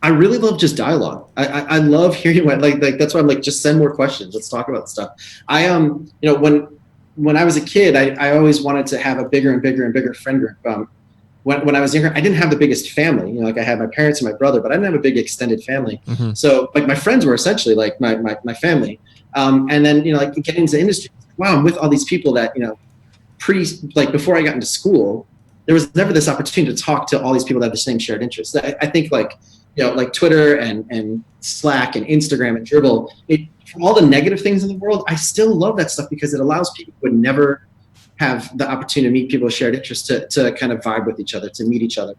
I really love just dialogue. I love hearing what like that's why I'm like, just send more questions. Let's talk about stuff. You know, when I was a kid, I always wanted to have a bigger and bigger and bigger friend group. When I was younger, I didn't have the biggest family. You know, like I had my parents and my brother, but I didn't have a big extended family. So like my friends were essentially like my family. And then, you know, like getting into the industry, wow, I'm with all these people that, you know, before I got into school, there was never this opportunity to talk to all these people that have the same shared interests. I think like, you know, like Twitter and Slack and Instagram and Dribbble, for all the negative things in the world, I still love that stuff because it allows people who would never have the opportunity to meet people with shared interests to kind of vibe with each other, to meet each other,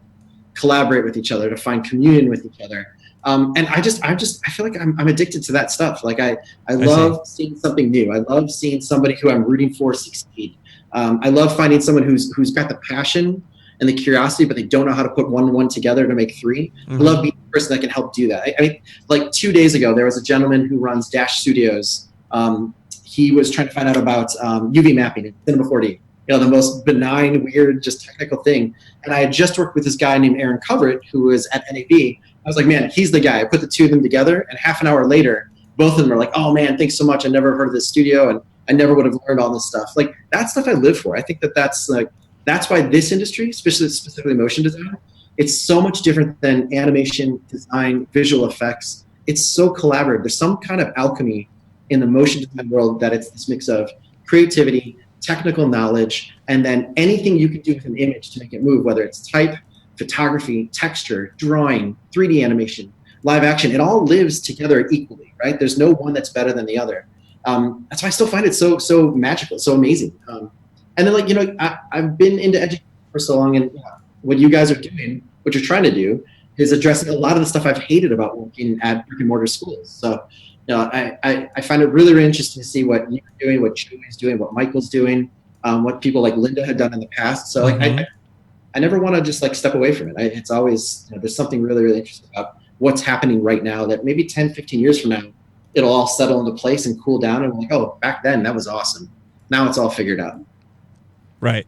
collaborate with each other, to find communion with each other. And I feel like I'm addicted to that stuff. Like I love seeing something new. I love seeing somebody who I'm rooting for succeed. I love finding someone who's got the passion and the curiosity, but they don't know how to put one and one together to make three. I love being the person that can help do that. I mean, like 2 days ago, there was a gentleman who runs Dash Studios. He was trying to find out about UV mapping in Cinema 4D. You know, the most benign, weird, just technical thing. And I had just worked with this guy named Aaron Covert, who was at NAB. I was like, man, he's the guy. I put the two of them together, and half an hour later, both of them are like, oh man, thanks so much. I never heard of this studio, and I never would have learned all this stuff. Like, that stuff I live for. I think that's why this industry, specifically motion design, it's so much different than animation, design, visual effects. It's so collaborative. There's some kind of alchemy in the motion design world that it's this mix of creativity, technical knowledge, and then anything you can do with an image to make it move, whether it's type, photography, texture, drawing, 3D animation, live action. It all lives together equally, right? There's no one that's better than the other. That's why I still find it so magical, so amazing. And then, like, you know, I've been into education for so long, and what you guys are doing, what you're trying to do, is addressing a lot of the stuff I've hated about working at brick and mortar schools. So, you know, I find it really, really interesting to see what you're doing, what Chewy's doing, what Michael's doing, what people like Linda had done in the past. So I never want to just like step away from it. It's always, you know, there's something really, really interesting about what's happening right now that maybe 10, 15 years from now, it'll all settle into place and cool down. And we're like, oh, back then that was awesome. Now it's all figured out. Right.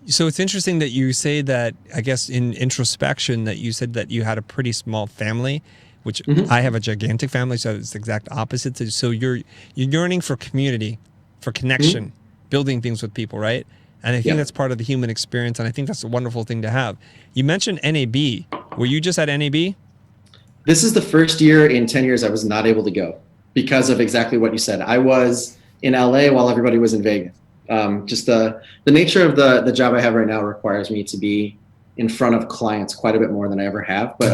So it's interesting that you say that, I guess in introspection, that you said that you had a pretty small family, which I have a gigantic family, so it's the exact opposite. So you're yearning for community, for connection, building things with people, right? And I think that's part of the human experience, and I think that's a wonderful thing to have. You mentioned NAB. Were you just at NAB? This is the first year in 10 years I was not able to go because of exactly what you said. I was in LA while everybody was in Vegas. Just the nature of the job I have right now requires me to be in front of clients quite a bit more than I ever have. But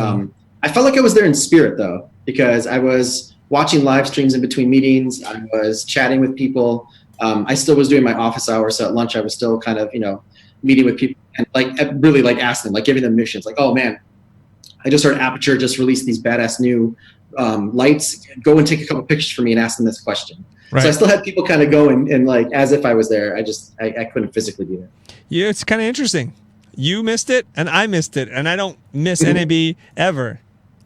I felt like I was there in spirit, though, because I was watching live streams in between meetings. I was chatting with people. I still was doing my office hours. So at lunch, I was still kind of, you know, meeting with people and like really like asking them, like giving them missions. Like, oh, man, I just heard Aperture just released these badass new lights. Go and take a couple pictures for me and ask them this question. Right. So I still had people kind of go and like as if I was there. I couldn't physically be there. Yeah, it's kind of interesting. You missed it and I missed it, and I don't miss NAB ever.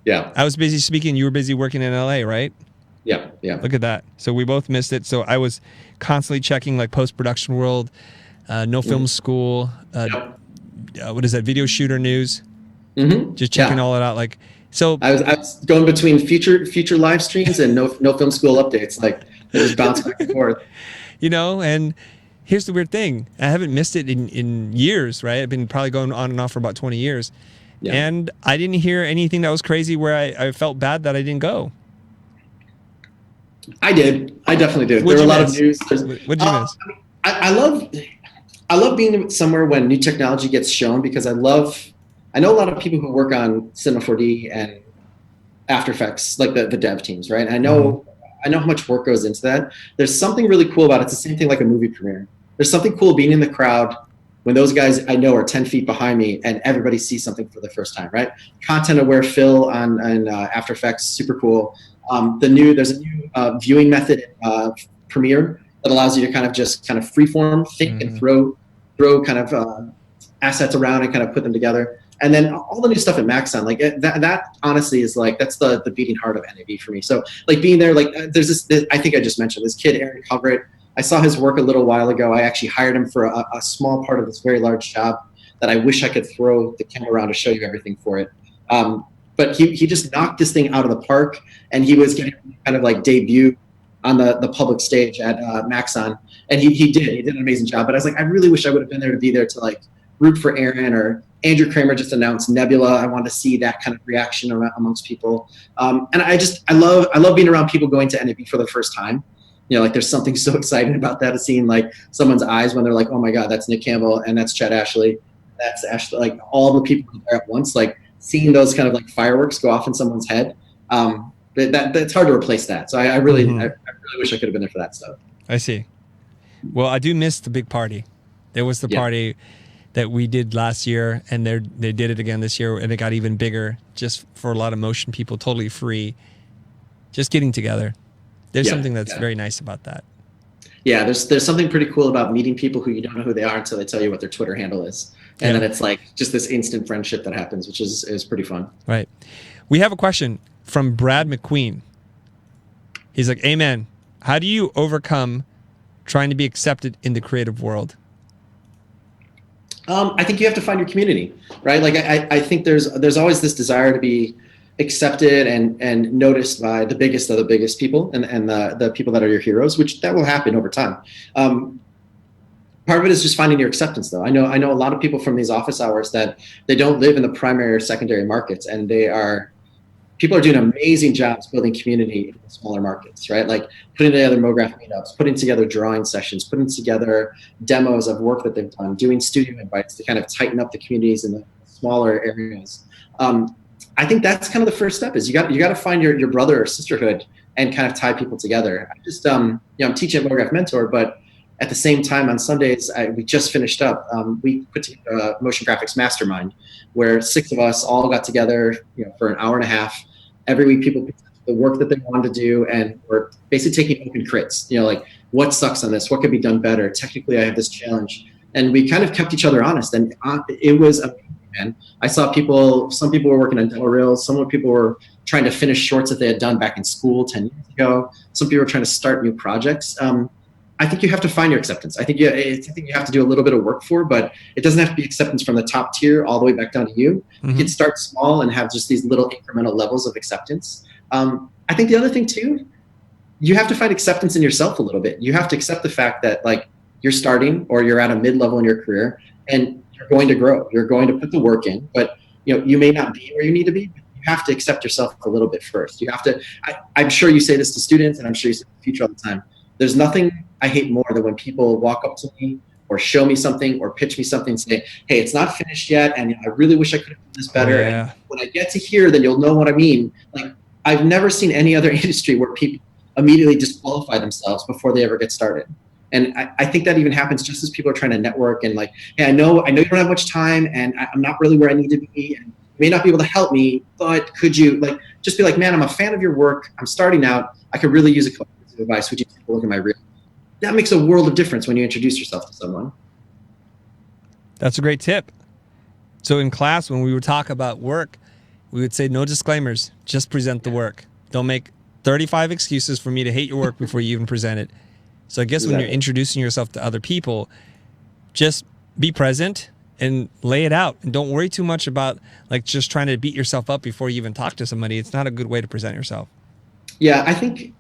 Yeah. I was busy speaking. You were busy working in LA, right? Yeah. Yeah. Look at that. So we both missed it. So I was constantly checking like post-production world, no film school, what is that? Video shooter news. Just checking all it out. Like, so I was going between future live streams and no film school updates. Like it just bounced back and forth. You know, and here's the weird thing. I haven't missed it in years, right? I've been probably going on and off for about 20 years. Yeah. And I didn't hear anything that was crazy where I felt bad that I didn't go. I did. I definitely did. There were a lot of news. What did you miss? I love being somewhere when new technology gets shown, because I know a lot of people who work on Cinema 4D and After Effects, like the dev teams, right? And I know how much work goes into that. There's something really cool about it. It's the same thing like a movie premiere. There's something cool being in the crowd when those guys I know are 10 feet behind me and everybody sees something for the first time, right? Content aware fill on After Effects, super cool. There's a new viewing method in Premiere that allows you to kind of freeform think and throw kind of assets around and kind of put them together. And then all the new stuff at Maxon, like that honestly is like, that's the beating heart of NAB for me. So like being there, like there's this I think I just mentioned this kid, Aaron Covert. I saw his work a little while ago. I actually hired him for a small part of this very large job that I wish I could throw the camera around to show you everything for it. But he just knocked this thing out of the park, and he was getting kind of like debut on the public stage at Maxon. And he did an amazing job. But I was like, I really wish I would have been there to be there to like root for Aaron, or Andrew Kramer just announced Nebula. I wanted to see that kind of reaction amongst people. And I love being around people going to NAB for the first time. You know, like there's something so exciting about that, of seeing like someone's eyes when they're like, oh my God, that's Nick Campbell and that's Chad Ashley. That's Ashley, like all the people there at once, like seeing those kind of like fireworks go off in someone's head. That's hard to replace that. So I really wish I could have been there for that stuff. I see. Well, I do miss the big party. There was the party that we did last year, and they did it again this year, and it got even bigger just for a lot of motion people, totally free, just getting together. There's something that's very nice about that. Yeah, there's something pretty cool about meeting people who you don't know who they are until they tell you what their Twitter handle is. And then it's like just this instant friendship that happens, which is pretty fun. Right. We have a question from Brad McQueen. He's like, amen. How do you overcome trying to be accepted in the creative world? I think you have to find your community, right? Like I think there's always this desire to be accepted and noticed by the biggest of the biggest people and the people that are your heroes, which that will happen over time. Part of it is just finding your acceptance, though. I know a lot of people from these office hours that they don't live in the primary or secondary markets, and people are doing amazing jobs building community in the smaller markets, right? Like putting together MoGraph meetups, putting together drawing sessions, putting together demos of work that they've done, doing studio invites to kind of tighten up the communities in the smaller areas. I think that's kind of the first step is you got to find your brother or sisterhood and kind of tie people together. I just, I'm teaching at MoGraph Mentor, but at the same time on Sundays, we just finished up, we put together a motion graphics mastermind where 6 of us all got together, for an hour and a half. Every week people picked the work that they wanted to do, and we're basically taking open crits, like what sucks on this, what could be done better. Technically, I have this challenge. And we kind of kept each other honest, and it was amazing, man. I saw some people were working on demo reels. Some people were trying to finish shorts that they had done back in school 10 years ago. Some people were trying to start new projects. I think you have to find your acceptance. I think you have to do a little bit of work for, but it doesn't have to be acceptance from the top tier all the way back down to you. Mm-hmm. You can start small and have just these little incremental levels of acceptance. I think the other thing too, you have to find acceptance in yourself a little bit. You have to accept the fact that like you're starting or you're at a mid-level in your career and you're going to grow. You're going to put the work in, but you may not be where you need to be. But you have to accept yourself a little bit first. You have to. I'm sure you say this to students, and I'm sure you say it in the future all the time. There's nothing I hate more than when people walk up to me or show me something or pitch me something and say, hey, it's not finished yet, and I really wish I could have done this better. Oh, yeah. And when I get to here, then you'll know what I mean. Like, I've never seen any other industry where people immediately disqualify themselves before they ever get started. And I think that even happens just as people are trying to network and like, hey, I know you don't have much time and I'm not really where I need to be and you may not be able to help me, but could you just be like, man, I'm a fan of your work. I'm starting out. I could really use a couple of advice. Would you take a look at my reel? That makes a world of difference when you introduce yourself to someone. That's a great tip. So in class, when we would talk about work, we would say no disclaimers, just present the work. Don't make 35 excuses for me to hate your work before you even present it. So I guess when you're introducing yourself to other people, just be present and lay it out. And don't worry too much about like just trying to beat yourself up before you even talk to somebody. It's not a good way to present yourself. Yeah, I think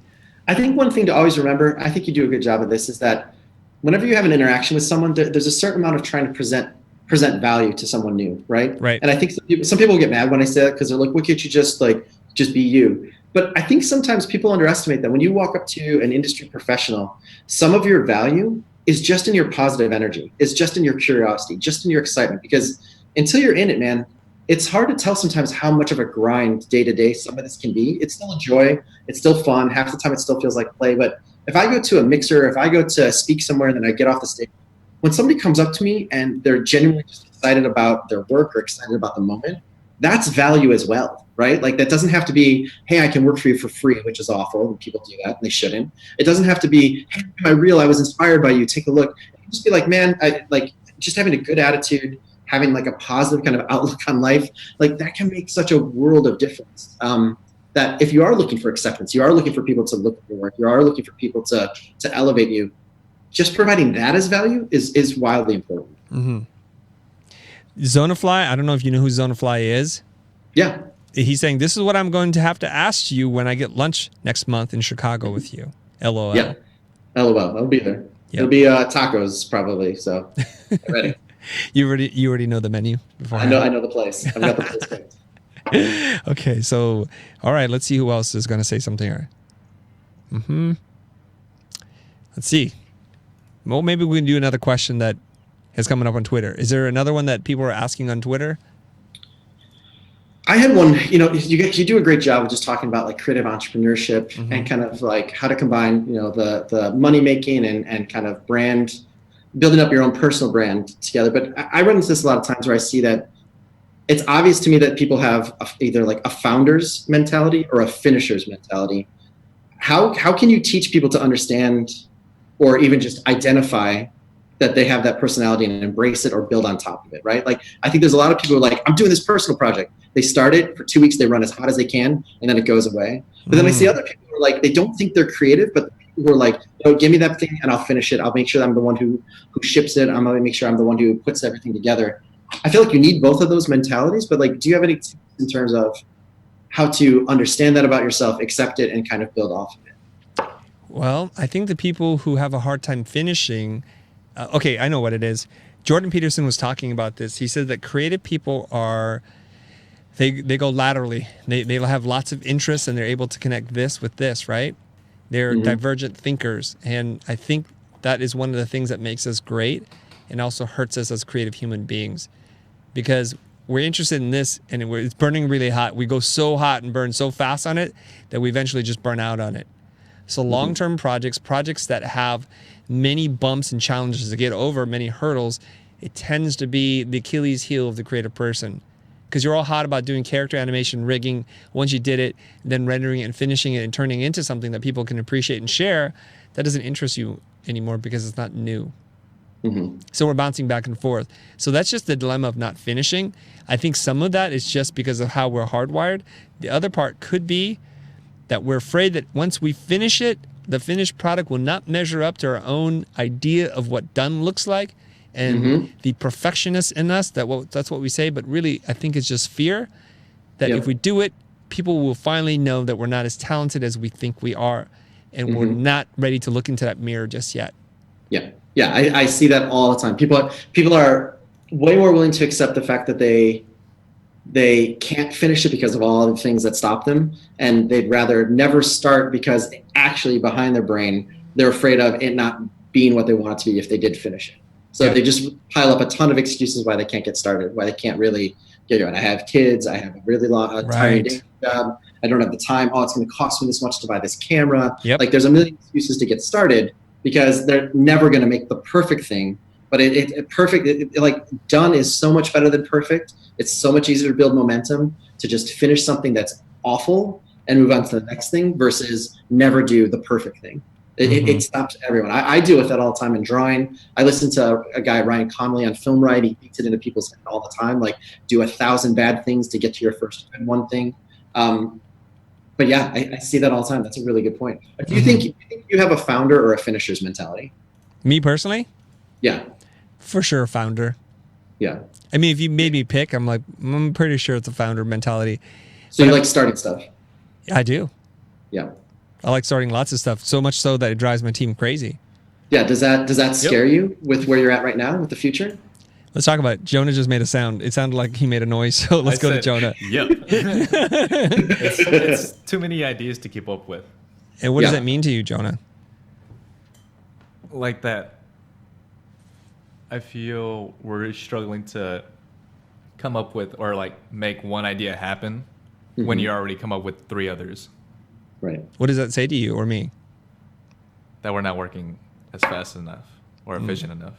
one thing to always remember, I think you do a good job of this, is that whenever you have an interaction with someone, there's a certain amount of trying to present value to someone new, right? Right. And I think some people get mad when I say that because they're like, "Why can't you just be you?" But I think sometimes people underestimate that when you walk up to an industry professional, some of your value is just in your positive energy, is just in your curiosity, just in your excitement. Because until you're in it, man, it's hard to tell sometimes how much of a grind day to day some of this can be. It's still a joy. It's still fun. Half the time it still feels like play. But if I go to a mixer, if I go to speak somewhere and then I get off the stage, when somebody comes up to me and they're genuinely just excited about their work or excited about the moment, that's value as well, right? Like that doesn't have to be, hey, I can work for you for free, which is awful. And people do that and they shouldn't. It doesn't have to be, hey, my reel, I was inspired by you. Take a look. Just be like, man, just having a good attitude, having like a positive kind of outlook on life, like that can make such a world of difference. That if you are looking for acceptance, you are looking for people to look at your work, you are looking for people to elevate you, just providing that as value is wildly important. Mm-hmm. Zonafly, I don't know if you know who Zonafly is. Yeah. He's saying, this is what I'm going to have to ask you when I get lunch next month in Chicago with you. LOL. Yeah. LOL. I'll be there. Yep. It'll be tacos probably. So get ready. You already know the menu beforehand? I know the place. I've got the place picked. Okay. So, all right. Let's see who else is going to say something here. Let's see. Well, maybe we can do another question that is coming up on Twitter. Is there another one that people are asking on Twitter? I had one, you do a great job of just talking about like creative entrepreneurship and kind of like how to combine, the money making and kind of brand building up your own personal brand together. But I run into this a lot of times where I see that it's obvious to me that people have either like a founder's mentality or a finisher's mentality. How can you teach people to understand or even just identify that they have that personality and embrace it or build on top of it, right? Like, I think there's a lot of people who are like, I'm doing this personal project. They start it for 2 weeks, they run as hot as they can, and then it goes away. But then I see other people who are like, they don't think they're creative, but who are like, no, give me that thing and I'll finish it. I'll make sure I'm the one who ships it. I'm going to make sure I'm the one who puts everything together. I feel like you need both of those mentalities, but like, do you have any tips in terms of how to understand that about yourself, accept it, and kind of build off of it? Well, I think the people who have a hard time finishing, okay, I know what it is. Jordan Peterson was talking about this. He said that creative people are, they go laterally. They'll have lots of interests and they're able to connect this with this, right? They're divergent thinkers. And I think that is one of the things that makes us great and also hurts us as creative human beings, because we're interested in this and it's burning really hot. We go so hot and burn so fast on it that we eventually just burn out on it. So long-term projects that have many bumps and challenges to get over, many hurdles, it tends to be the Achilles heel of the creative person. Because you're all hot about doing character animation, rigging. Once you did it, then rendering it and finishing it and turning it into something that people can appreciate and share, that doesn't interest you anymore because it's not new. So we're bouncing back and forth. So that's just the dilemma of not finishing. I think some of that is just because of how we're hardwired. The other part could be that we're afraid that once we finish it, the finished product will not measure up to our own idea of what done looks like. And the perfectionist in us, that's what we say, but really I think it's just fear that if we do it, people will finally know that we're not as talented as we think we are, and we're not ready to look into that mirror just yet. Yeah, I see that all the time. People are way more willing to accept the fact that they can't finish it because of all the things that stop them, and they'd rather never start because actually behind their brain they're afraid of it not being what they want it to be if they did finish it. So they just pile up a ton of excuses why they can't get started, why they can't really get going. I have kids, I have a really long tiring day job, I don't have the time, oh, it's going to cost me this much to buy this camera. Like, there's a million excuses to get started because they're never going to make the perfect thing. But like, done is so much better than perfect. It's so much easier to build momentum to just finish something that's awful and move on to the next thing versus never do the perfect thing. It stops everyone. I deal with that all the time in drawing. I listen to a guy, Ryan Connolly, on Film Right. He beats it into people's head all the time. Like, do 1,000 bad things to get to your first one thing. But yeah, I see that all the time. That's a really good point. Do you think you have a founder or a finisher's mentality? Me personally? Yeah. For sure, founder. Yeah. I mean, if you made me pick, I'm pretty sure it's a founder mentality. So you like starting stuff? I do. Yeah. I like starting lots of stuff, so much so that it drives my team crazy. Yeah. Does that scare you with where you're at right now with the future? Let's talk about it. Jonah just made a sound. It sounded like he made a noise, so let's go to Jonah. Yep. it's too many ideas to keep up with. And what does that mean to you, Jonah? Like that, I feel we're struggling to come up with or like make one idea happen when you already come up with 3 others. Right. What does that say to you or me? That we're not working as fast enough or efficient enough.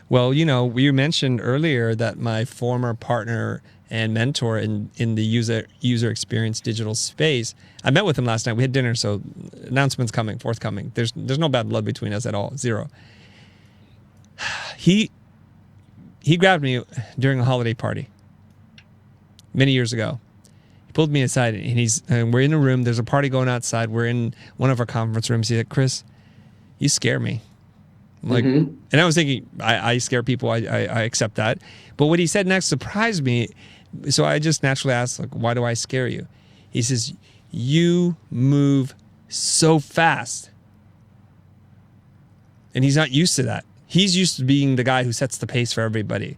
Well, we mentioned earlier that my former partner and mentor in the user experience digital space, I met with him last night. We had dinner, so announcements forthcoming. There's no bad blood between us at all, 0. He grabbed me during a holiday party many years ago. Pulled me aside and we're in a room. There's a party going outside. We're in one of our conference rooms. He said, "Chris, you scare me." I'm like, and I was thinking, I scare people. I accept that. But what he said next surprised me. So I just naturally asked, like, why do I scare you? He says, "You move so fast." And he's not used to that. He's used to being the guy who sets the pace for everybody.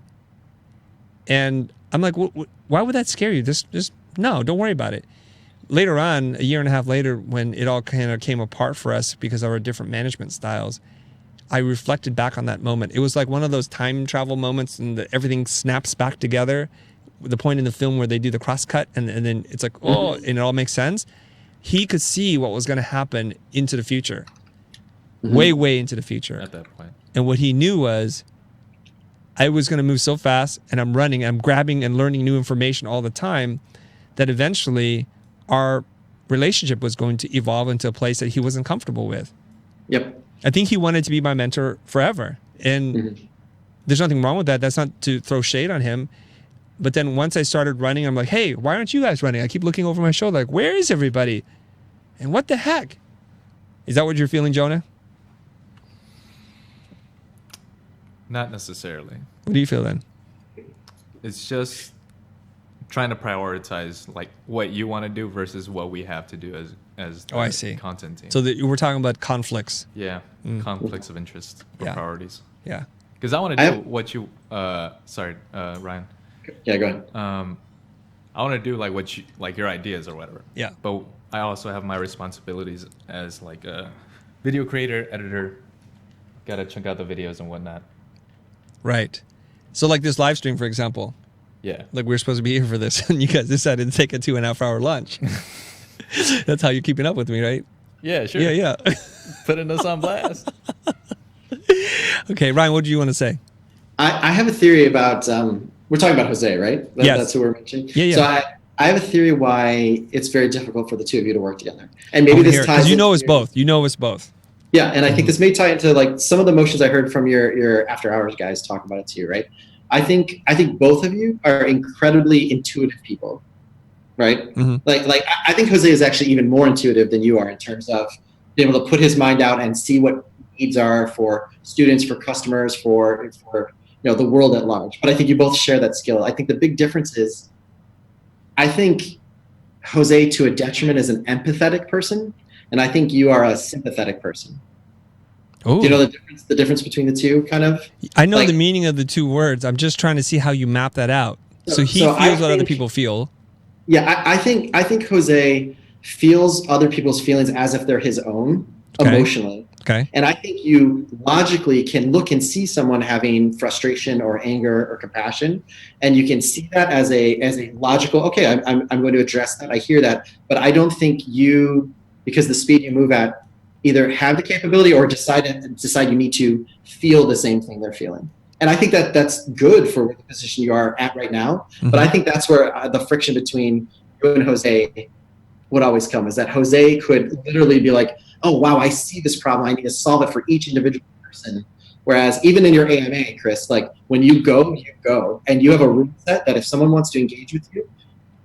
And I'm like, why would that scare you? Just no, don't worry about it. Later on, a year and a half later, when it all kind of came apart for us because of our different management styles, I reflected back on that moment. It was like one of those time travel moments and everything snaps back together. The point in the film where they do the cross cut and then it's like, oh, and it all makes sense. He could see what was going to happen into the future. Way into the future. At that point. And what he knew was I was going to move so fast, and I'm running, I'm grabbing and learning new information all the time, that eventually our relationship was going to evolve into a place that he wasn't comfortable with. Yep. I think he wanted to be my mentor forever. And there's nothing wrong with that. That's not to throw shade on him. But then once I started running, I'm like, hey, why aren't you guys running? I keep looking over my shoulder like, where is everybody? And what the heck? Is that what you're feeling, Jonah? Not necessarily. What do you feel then? It's just trying to prioritize like what you want to do versus what we have to do as I see. Content team. So we're talking about conflicts. Yeah, conflicts of interest or priorities. Yeah. Because I want to do what you. Sorry, Ryan. Yeah, go ahead. I want to do like what you like your ideas or whatever. Yeah. But I also have my responsibilities as like a video creator, editor. Gotta check out the videos and whatnot. Right. So like this live stream, for example. Yeah. Like we were supposed to be here for this, and you guys decided to take a 2.5 hour lunch. That's how you're keeping up with me, right? Yeah, sure. Yeah. Putting us on blast. Okay, Ryan, what do you want to say? I have a theory about, we're talking about Jose, right? Yes. That's who we're mentioning. Yeah. So I have a theory why it's very difficult for the two of you to work together. And maybe this ties because you know us into- both. You know us both. Yeah, and I think this may tie into like some of the emotions I heard from your after hours guys talk about it too, right? I think both of you are incredibly intuitive people, right? Like I think Jose is actually even more intuitive than you are in terms of being able to put his mind out and see what needs are for students, for customers, for the world at large. But I think you both share that skill. I think the big difference is, I think Jose to a detriment is an empathetic person, and I think you are a sympathetic person. Ooh. Do you know the difference between the two, kind of? I know the meaning of the two words. I'm just trying to see how you map that out. So he feels what other people feel. Yeah, I think Jose feels other people's feelings as if they're his own emotionally. Okay. And I think you logically can look and see someone having frustration or anger or compassion, and you can see that as a logical. Okay, I'm going to address that. I hear that, but I don't think you, because the speed you move at, either have the capability or decide you need to feel the same thing they're feeling. And I think that's good for the position you are at right now. But I think that's where the friction between you and Jose would always come, is that Jose could literally be like, oh, wow, I see this problem. I need to solve it for each individual person. Whereas even in your AMA, Chris, like when you go, and you have a rule set that if someone wants to engage with you,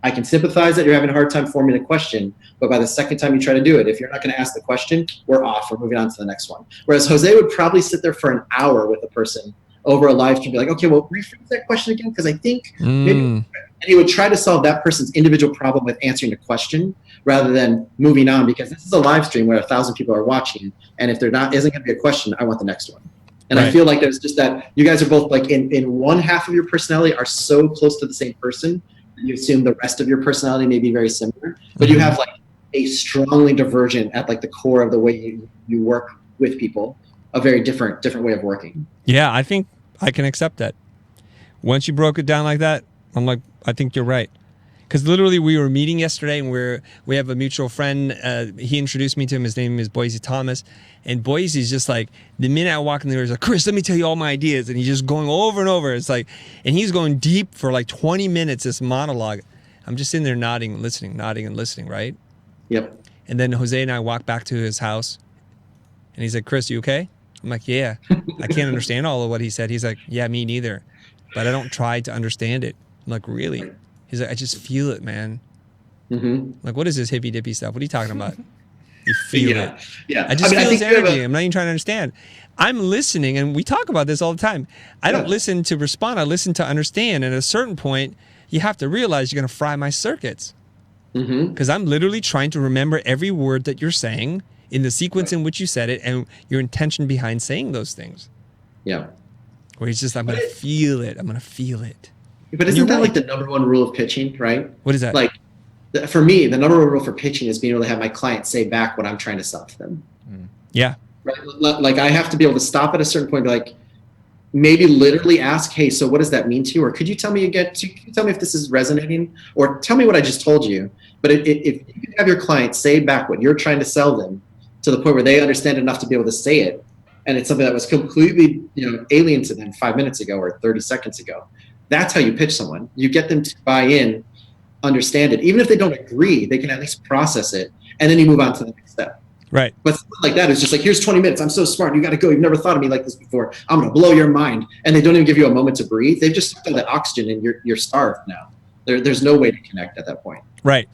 I can sympathize that you're having a hard time forming a question, but by the second time you try to do it, if you're not going to ask the question, we're off. We're moving on to the next one. Whereas Jose would probably sit there for an hour with a person over a live stream, be like, okay, well, rephrase that question again, because I think maybe, and he would try to solve that person's individual problem with answering the question rather than moving on, because this is a live stream where 1,000 people are watching, and if there isn't going to be a question, I want the next one. And I feel like there's just that you guys are both like in one half of your personality are so close to the same person. You assume the rest of your personality may be very similar, but you have like a strongly divergent at like the core of the way you work with people, a very different way of working. Yeah, I think I can accept that. Once you broke it down like that, I'm like, I think you're right. Because literally we were meeting yesterday, and we have a mutual friend. He introduced me to him. His name is Boise Thomas. And Boise's just like, the minute I walk in there, he's like, Chris, let me tell you all my ideas. And he's just going over and over. It's like, and he's going deep for like 20 minutes, this monologue. I'm just sitting there nodding and listening, right? Yep. And then Jose and I walk back to his house, and he's like, Chris, you okay? I'm like, yeah. I can't understand all of what he said. He's like, yeah, me neither. But I don't try to understand it. I'm like, really? He's like, I just feel it, man. Like, what is this hippy dippy stuff? What are you talking about? You feel it. Yeah. I just feel his energy. I'm not even trying to understand. I'm listening, and we talk about this all the time. I don't listen to respond. I listen to understand. And at a certain point, you have to realize you're going to fry my circuits. Because I'm literally trying to remember every word that you're saying in the sequence in which you said it and your intention behind saying those things. Yeah. Where he's just, I'm going to feel it. I'm going to feel it. But isn't that like the number one rule of pitching, right? What is that? Like, for me, the number one rule for pitching is being able to have my client say back what I'm trying to sell to them. Yeah. Right? Like, I have to be able to stop at a certain point, like, maybe literally ask, hey, so what does that mean to you? Or could you tell me again, can you tell me if this is resonating? Or tell me what I just told you. But if you can have your client say back what you're trying to sell them to the point where they understand enough to be able to say it, and it's something that was completely, alien to them 5 minutes ago or 30 seconds ago. That's how you pitch someone. You get them to buy in, understand it. Even if they don't agree, they can at least process it, and then you move on to the next step. Right. But something like that is just like, here's 20 minutes. I'm so smart. You got to go. You've never thought of me like this before. I'm going to blow your mind. And they don't even give you a moment to breathe. They've just sucked all that oxygen and you're starved now. There's no way to connect at that point. Right.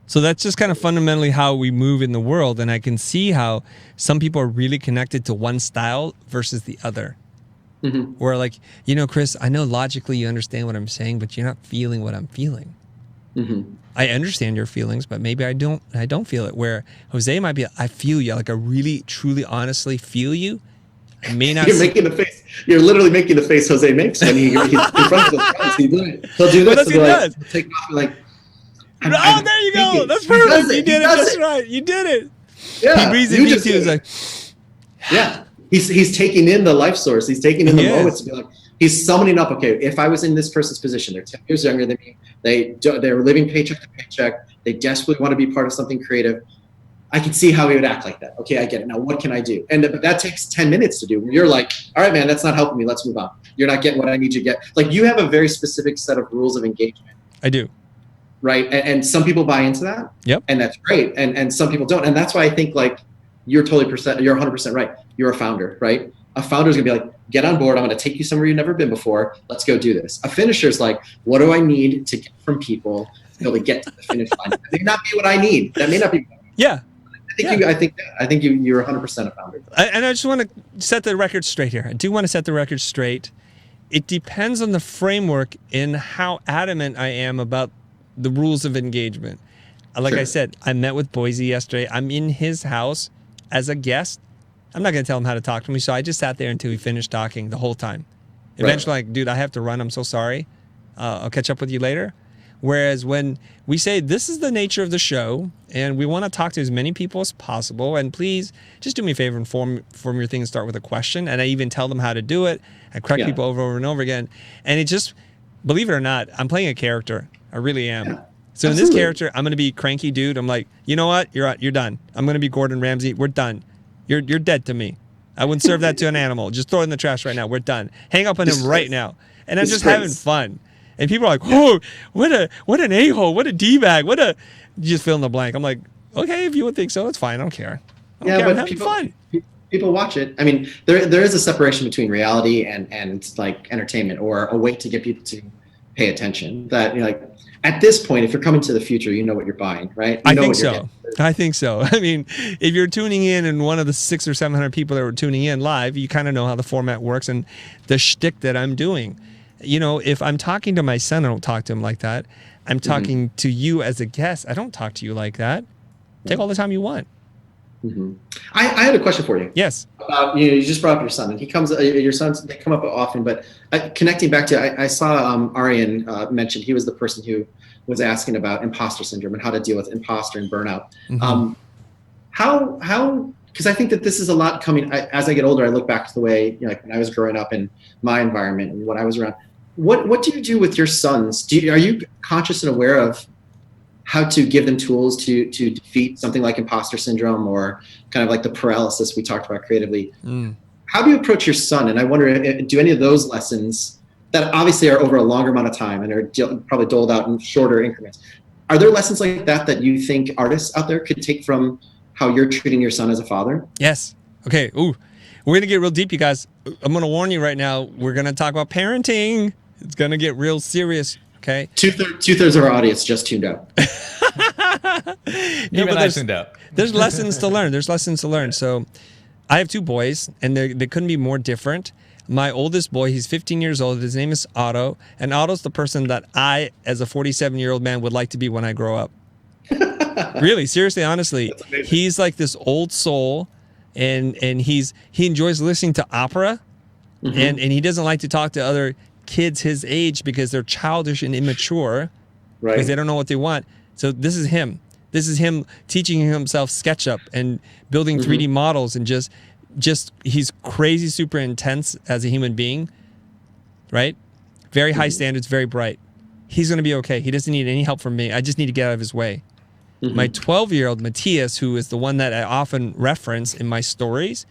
So that's just kind of fundamentally how we move in the world. And I can see how some people are really connected to one style versus the other. Mm-hmm. Where like, Chris, I know logically you understand what I'm saying, but you're not feeling what I'm feeling. Mm-hmm. I understand your feelings, but maybe I don't feel it. Where Jose might be, I feel you. Like I really, truly, honestly feel you. I may not. You're making the face. You're literally making the face Jose makes when he's in front of his friends. He'll do this. Well, that's what he does. Take off like. Oh, there you go. That's perfect. You did it just right. You did it. Yeah. He breathes in deep too. He's like. Yeah. He's taking in the life source. He's taking in the moments to be like. He's summoning up. Okay, if I was in this person's position, they're 10 years younger than me. They're living paycheck to paycheck. They desperately want to be part of something creative. I can see how he would act like that. Okay, I get it. Now, what can I do? And that takes 10 minutes to do. Where you're like, all right, man, that's not helping me. Let's move on. You're not getting what I need you to get. Like you have a very specific set of rules of engagement. I do. Right, and some people buy into that. Yep. And that's great. And some people don't. And that's why I think like you're 100% right. You're a founder, right? A founder is gonna be like, get on board. I'm gonna take you somewhere you've never been before. Let's go do this. A finisher is like, what do I need to get from people to be able to get to the finish line? That may not be what I need. That may not be. Yeah. I think you're 100% a founder. And I just want to set the record straight here. I do want to set the record straight. It depends on the framework in how adamant I am about the rules of engagement. Like I said, I met with Boise yesterday. I'm in his house as a guest. I'm not going to tell him how to talk to me, so I just sat there until he finished talking the whole time. Eventually, like, dude, I have to run. I'm so sorry. I'll catch up with you later. Whereas when we say this is the nature of the show and we want to talk to as many people as possible, and please just do me a favor and form your thing and start with a question. And I even tell them how to do it. I correct people over and over again. And it just, believe it or not, I'm playing a character. I really am. Yeah. So in this character, I'm going to be cranky dude. I'm like, you know what? You're done. I'm going to be Gordon Ramsay. We're done. You're dead to me. I wouldn't serve that to an animal. Just throw it in the trash right now. We're done. Hang up on him right now. And I'm just having fun. And people are like, "Oh, what an a-hole, what a d-bag, you just fill in the blank." I'm like, okay, if you would think so, it's fine. I don't care. But I'm having fun. People watch it. I mean, there is a separation between reality and like entertainment, or a way to get people to pay attention. That like at this point, if you're coming to the future, you know what you're buying, right? I think so. I think so. I mean, if you're tuning in and one of the 600 or 700 people that were tuning in live, you kind of know how the format works and the shtick that I'm doing. If I'm talking to my son, I don't talk to him like that. I'm talking to you as a guest. I don't talk to you like that. Take all the time you want. Mm-hmm. I had a question for you. Yes. You just brought up your son, and he comes. Your sons, they come up often. But connecting back to, I saw Aryan mention he was the person who was asking about imposter syndrome and how to deal with imposter and burnout. Mm-hmm. How? Because I think that this is a lot coming. As I get older, I look back to the way like when I was growing up in my environment and when I was around. What do you do with your sons? Are you conscious and aware of how to give them tools to defeat something like imposter syndrome or kind of like the paralysis we talked about creatively? How do you approach your son? And I wonder, do any of those lessons that obviously are over a longer amount of time and are probably doled out in shorter increments, are there lessons like that you think artists out there could take from how you're treating your son as a father? Yes. Okay. Ooh, we're going to get real deep, you guys. I'm going to warn you right now. We're going to talk about parenting. It's going to get real serious. Okay. Two-thirds of our audience just tuned out. Even I tuned out. There's lessons to learn. So I have two boys, and they couldn't be more different. My oldest boy, he's 15 years old. His name is Otto. And Otto's the person that I, as a 47-year-old man, would like to be when I grow up. Really, seriously, honestly. He's like this old soul, and he enjoys listening to opera, and he doesn't like to talk to other kids his age because they're childish and immature, right? Because they don't know what they want. So this is him. This is him teaching himself SketchUp and building 3D models, and just he's crazy, super intense as a human being, right? Very high standards, very bright. He's going to be okay. He doesn't need any help from me. I just need to get out of his way. My 12-year-old Matthias, who is the one that I often reference in my stories,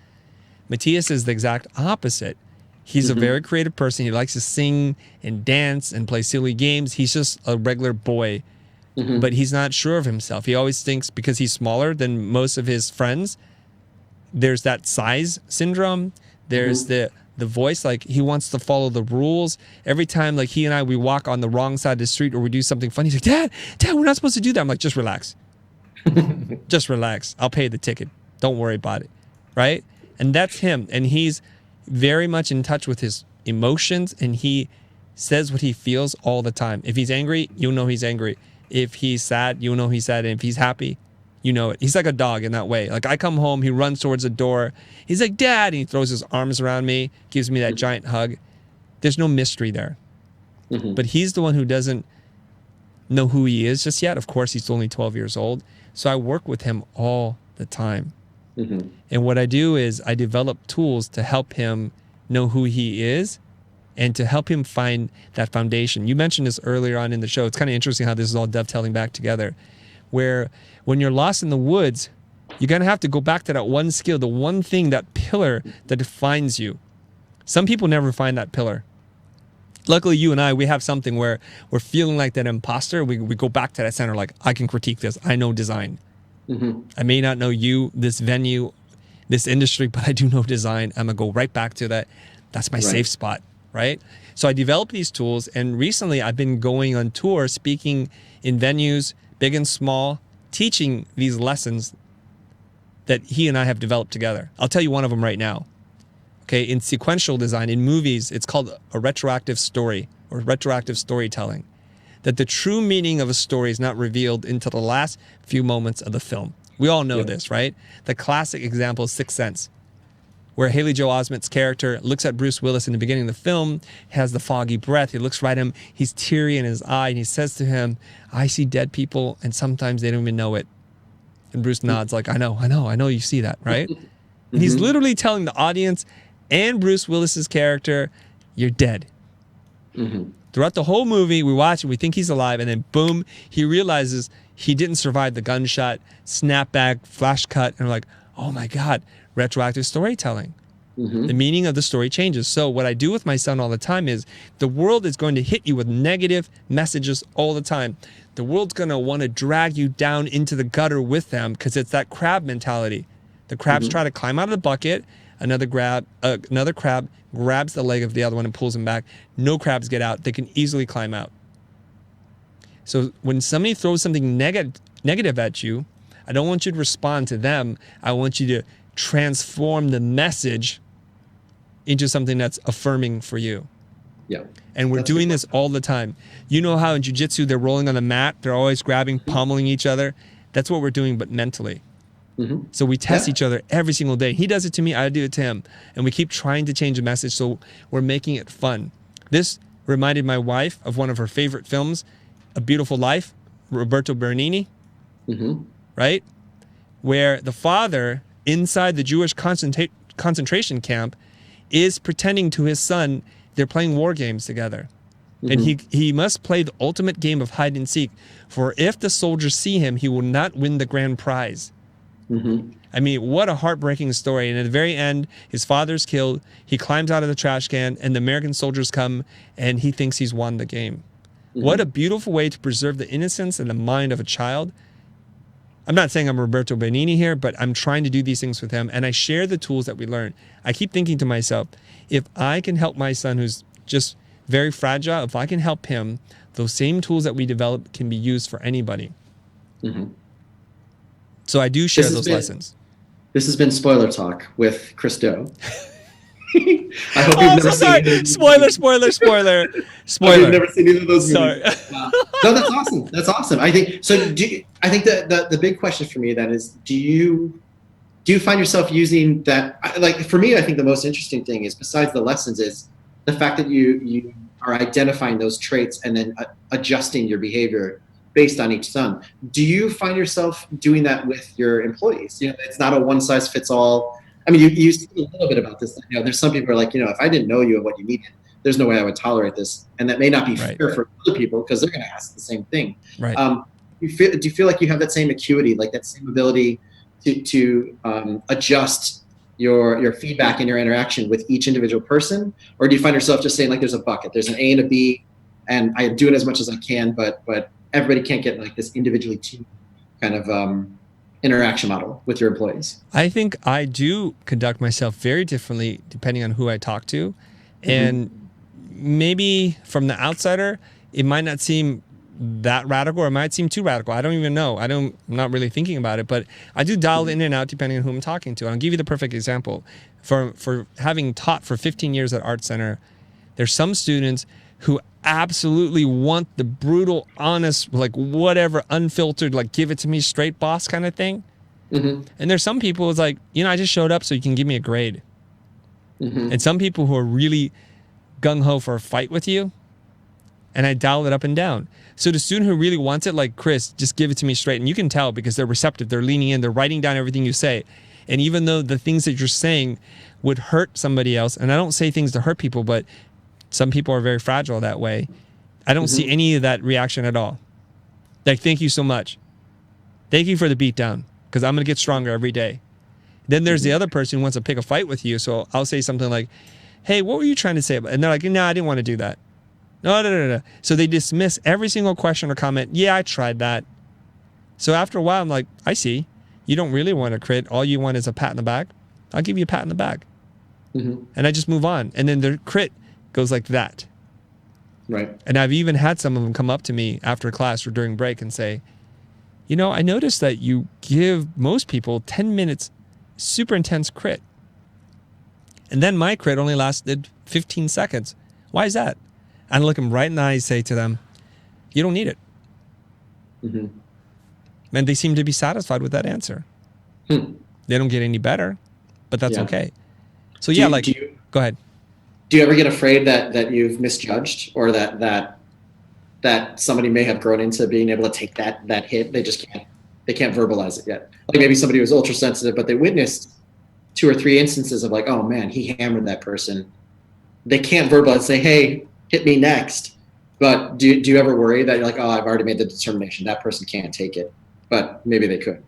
Matthias is the exact opposite. He's a very creative person. He likes to sing and dance and play silly games. He's just a regular boy, but he's not sure of himself. He always thinks because he's smaller than most of his friends, there's that size syndrome. There's the voice, like he wants to follow the rules. Every time like he and I, we walk on the wrong side of the street or we do something funny, he's like, Dad, we're not supposed to do that. I'm like, just relax. Just relax. I'll pay the ticket. Don't worry about it. Right? And that's him. And he's very much in touch with his emotions, and he says what he feels all the time. If he's angry, you'll know he's angry. If he's sad, you'll know he's sad. And if he's happy, you know it. He's like a dog in that way. Like I come home, he runs towards the door. He's like, Dad, and he throws his arms around me, gives me that giant hug. There's no mystery there. But he's the one who doesn't know who he is just yet. Of course, he's only 12 years old. So I work with him all the time. And what I do is I develop tools to help him know who he is and to help him find that foundation. You mentioned this earlier on in the show. It's kind of interesting how this is all dovetailing back together, where when you're lost in the woods, you're going to have to go back to that one skill, the one thing, that pillar that defines you. Some people never find that pillar. Luckily, you and I, we have something where we're feeling like that imposter. We go back to that center, like, I can critique this. I know design. I may not know you, this venue, this industry, but I do know design. I'm going to go right back to that. That's my safe spot, right? So I developed these tools, and recently I've been going on tour, speaking in venues, big and small, teaching these lessons that he and I have developed together. I'll tell you one of them right now. Okay, in sequential design, in movies, it's called a retroactive story or retroactive storytelling. That the true meaning of a story is not revealed until the last few moments of the film. We all know this, right? The classic example is Sixth Sense, where Haley Joel Osment's character looks at Bruce Willis in the beginning of the film, has the foggy breath, he looks right at him, he's teary in his eye, and he says to him, I see dead people, and sometimes they don't even know it. And Bruce nods like, I know you see that, right? And he's literally telling the audience and Bruce Willis's character, you're dead. Throughout the whole movie, we watch it, we think he's alive, and then boom, he realizes he didn't survive the gunshot, snapback, flash cut, and we're like, oh my God, retroactive storytelling. The meaning of the story changes. So what I do with my son all the time is the world is going to hit you with negative messages all the time. The world's going to want to drag you down into the gutter with them because it's that crab mentality. The crabs try to climb out of the bucket. Another crab grabs the leg of the other one and pulls him back. No crabs get out. They can easily climb out. So when somebody throws something negative at you, I don't want you to respond to them. I want you to transform the message into something that's affirming for you. Yeah. And we're doing this all the time. You know how in jiu-jitsu they're rolling on the mat, they're always grabbing, pummeling each other. That's what we're doing, but mentally. So we test each other every single day. He does it to me, I do it to him. And we keep trying to change the message, so we're making it fun. This reminded my wife of one of her favorite films, A Beautiful Life, Roberto Bernini, right? Where the father inside the Jewish concentration camp is pretending to his son they're playing war games together. And he must play the ultimate game of hide and seek, for if the soldiers see him, he will not win the grand prize. I mean, what a heartbreaking story. And at the very end, his father's killed. He climbs out of the trash can, and the American soldiers come, and he thinks he's won the game. What a beautiful way to preserve the innocence and the mind of a child. I'm not saying I'm Roberto Benigni here, but I'm trying to do these things with him, and I share the tools that we learn. I keep thinking to myself, if I can help my son who's just very fragile, if I can help him, those same tools that we develop can be used for anybody. So I do share those lessons. This has been Spoiler Talk with Chris Do. I hope you've never seen either. Spoiler. You've never seen either of those Sorry. movies. No, that's awesome. That's awesome. I think so. I think the big question for me then is, do you find yourself using that? Like for me, I think the most interesting thing is, besides the lessons, is the fact that you are identifying those traits and then adjusting your behavior based on each son. Do you find yourself doing that with your employees? You know, it's not a one size fits all. I mean, you speak a little bit about this. You know, there's some people who are like, you know, if I didn't know you and what you needed, there's no way I would tolerate this. And that may not be fair for other people because they're going to ask the same thing. Right. Do you feel like you have that same acuity, like that same ability to adjust your feedback and your interaction with each individual person, or do you find yourself just saying like there's a bucket, there's an A and a B, and I do it as much as I can, but everybody can't get like this individually tuned kind of interaction model with your employees? I think I do conduct myself very differently depending on who I talk to, and maybe from the outsider it might not seem that radical, or it might seem too radical. I don't even know. I'm not really thinking about it, but I do dial in and out depending on who I'm talking to. And I'll give you the perfect example. For having taught for 15 years at Art Center, there's some students who absolutely want the brutal, honest, like whatever, unfiltered, like give it to me straight boss kind of thing. And there's some people who's like, I just showed up so you can give me a grade. And some people who are really gung-ho for a fight with you, and I dial it up and down. So the student who really wants it, like Chris, just give it to me straight. And you can tell because they're receptive. They're leaning in. They're writing down everything you say. And even though the things that you're saying would hurt somebody else, and I don't say things to hurt people, but some people are very fragile that way, I don't see any of that reaction at all. Like, thank you so much. Thank you for the beatdown, because I'm going to get stronger every day. Then there's the other person who wants to pick a fight with you. So I'll say something like, hey, what were you trying to say about it? And they're like, no, I didn't want to do that. No. So they dismiss every single question or comment. Yeah, I tried that. So after a while, I'm like, I see. You don't really want to crit. All you want is a pat in the back. I'll give you a pat in the back. And I just move on. And then the crit goes like that. Right. And I've even had some of them come up to me after class or during break and say, I noticed that you give most people 10 minutes super intense crit. And then my crit only lasted 15 seconds. Why is that? And I look them right in the eyes, say to them, you don't need it. And they seem to be satisfied with that answer. They don't get any better, but that's okay. So go ahead. Do you ever get afraid that you've misjudged, or that somebody may have grown into being able to take that hit? They just can't verbalize it yet. Like maybe somebody was ultra sensitive, but they witnessed 2 or 3 instances of like, oh man, he hammered that person. They can't verbalize, say, hey, hit me next. But do you ever worry that you're like, oh, I've already made the determination that person can't take it, but maybe they could?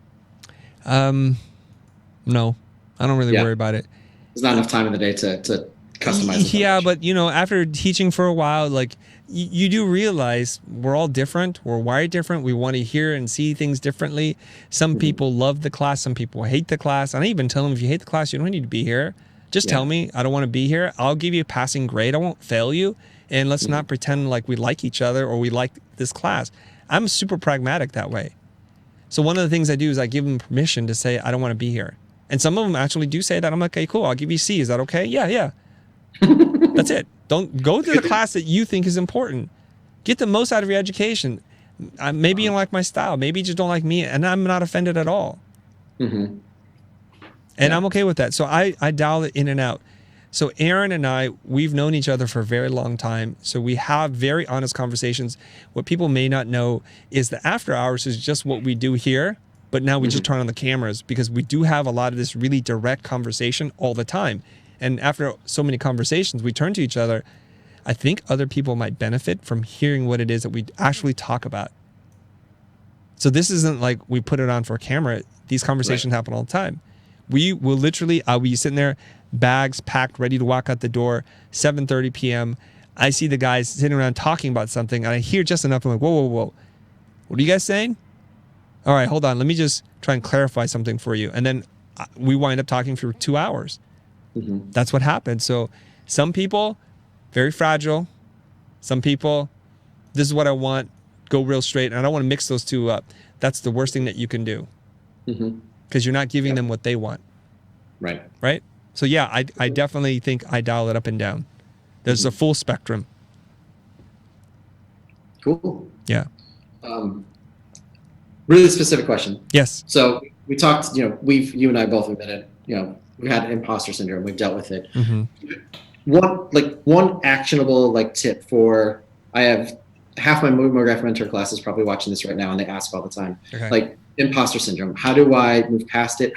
No, I don't really worry about it. There's not enough time in the day to customize. Yeah, but after teaching for a while, like you do realize we're all different. We're wired different. We want to hear and see things differently. Some people love the class. Some people hate the class. And I even tell them, if you hate the class, you don't need to be here. Just tell me, I don't want to be here. I'll give you a passing grade. I won't fail you. And let's not pretend like we like each other or we like this class. I'm super pragmatic that way. So one of the things I do is I give them permission to say, I don't want to be here. And some of them actually do say that. I'm like, okay, cool. I'll give you C. Is that okay? Yeah. That's it. Don't go to the class that you think is important. Get the most out of your education. Maybe you don't like my style. Maybe you just don't like me. And I'm not offended at all. And I'm okay with that. So I dial it in and out. So Aaron and I, we've known each other for a very long time. So we have very honest conversations. What people may not know is the after hours is just what we do here. But now we just turn on the cameras because we do have a lot of this really direct conversation all the time. And after so many conversations, we turn to each other. I think other people might benefit from hearing what it is that we actually talk about. So this isn't like we put it on for a camera. These conversations happen all the time. We will literally, I'll be sitting there, bags packed, ready to walk out the door, 7:30 p.m. I see the guys sitting around talking about something, and I hear just enough. I'm like, whoa. What are you guys saying? All right, hold on. Let me just try and clarify something for you. And then we wind up talking for 2 hours. That's what happens. So some people, very fragile. Some people, this is what I want, go real straight. And I don't want to mix those two up. That's the worst thing that you can do. Because you're not giving them what they want. Right? So yeah, I definitely think I dial it up and down. There's a full spectrum. Cool. Yeah. Really specific question. Yes. So we talked, you and I both admitted, we had imposter syndrome. We've dealt with it. One actionable tip for, I have half my MoGraph mentor class is probably watching this right now, and they ask all the time, imposter syndrome. How do I move past it?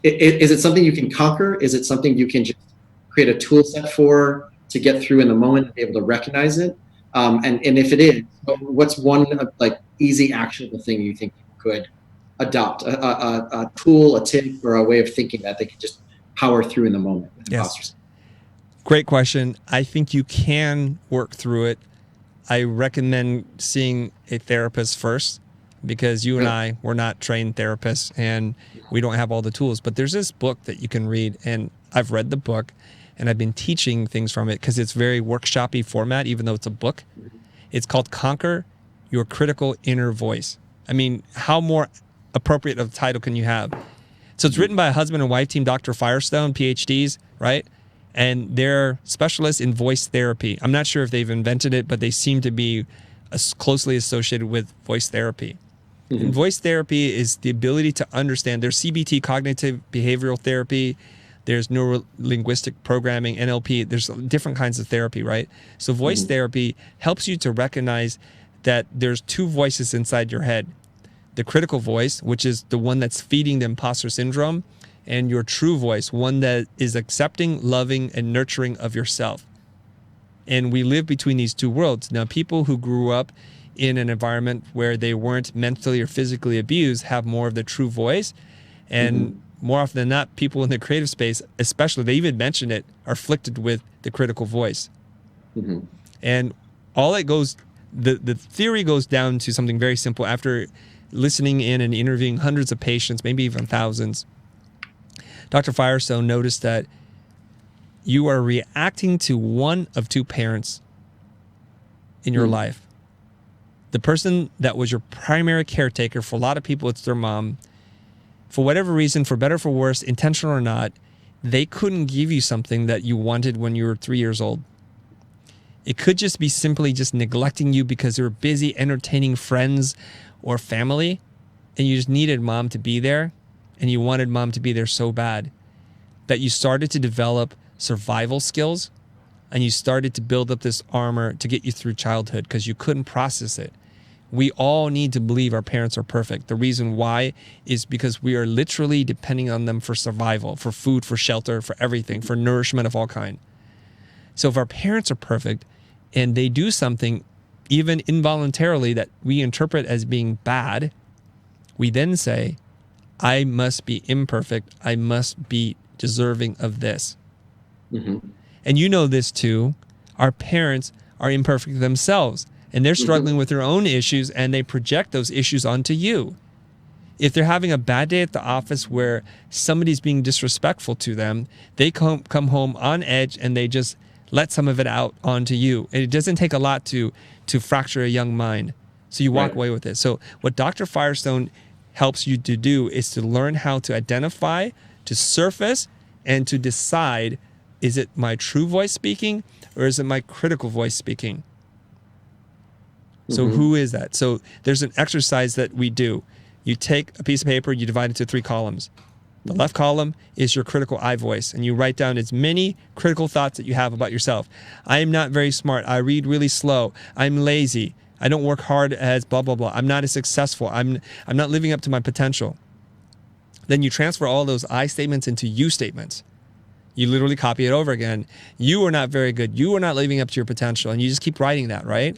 Is it something you can conquer? Is it something you can just create a tool set for to get through in the moment and be able to recognize it? And if it is, what's one easy actionable thing you think you could adopt, a tool, a tip, or a way of thinking that they could just power through in the moment with Yes. imposter syndrome? Great question. I think you can work through it. I recommend seeing a therapist first, because you and I, we're not trained therapists and we don't have all the tools. But there's this book that you can read, and I've read the book and I've been teaching things from it because it's very workshop-y format, even though it's a book. It's called Conquer Your Critical Inner Voice. I mean, how more appropriate of a title can you have? So it's written by a husband and wife team, Dr. Firestone, PhDs, right? And they're specialists in voice therapy. I'm not sure if they've invented it, but they seem to be closely associated with voice therapy. Mm-hmm. And voice therapy is the ability to understand. There's CBT, cognitive behavioral therapy. There's neuro-linguistic programming, NLP. There's different kinds of therapy, right? So voice therapy helps you to recognize that there's two voices inside your head. The critical voice, which is the one that's feeding the imposter syndrome, and your true voice, one that is accepting, loving, and nurturing of yourself. And we live between these two worlds. Now, people who grew up in an environment where they weren't mentally or physically abused have more of the true voice. And more often than not, people in the creative space, especially, they even mention it, are afflicted with the critical voice. And all it goes, the theory goes down to something very simple. After listening in and interviewing hundreds of patients, maybe even thousands, Dr. Firestone noticed that you are reacting to one of two parents in your life. The person that was your primary caretaker, for a lot of people, it's their mom. For whatever reason, for better or for worse, intentional or not, they couldn't give you something that you wanted when you were 3 years old. It could just be simply just neglecting you because they were busy entertaining friends or family, and you just needed mom to be there, and you wanted mom to be there so bad that you started to develop survival skills, and you started to build up this armor to get you through childhood because you couldn't process it. We all need to believe our parents are perfect. The reason why is because we are literally depending on them for survival, for food, for shelter, for everything, for nourishment of all kind. So if our parents are perfect and they do something even involuntarily that we interpret as being bad, we then say, I must be imperfect. I must be deserving of this. And you know this too. Our parents are imperfect themselves, and they're struggling with their own issues, and they project those issues onto you. If they're having a bad day at the office where somebody's being disrespectful to them, they come home on edge and they just let some of it out onto you. And it doesn't take a lot to fracture a young mind. So you walk away with it. So what Dr. Firestone helps you to do is to learn how to identify, to surface, and to decide, is it my true voice speaking or is it my critical voice speaking? So who is that? So there's an exercise that we do. You take a piece of paper, you divide it into 3 columns. The left column is your critical I voice, and you write down as many critical thoughts that you have about yourself. I am not very smart. I read really slow. I'm lazy. I don't work hard as blah, blah, blah. I'm not as successful. I'm not living up to my potential. Then you transfer all those I statements into you statements. You literally copy it over again. You are not very good. You are not living up to your potential. And you just keep writing that, right?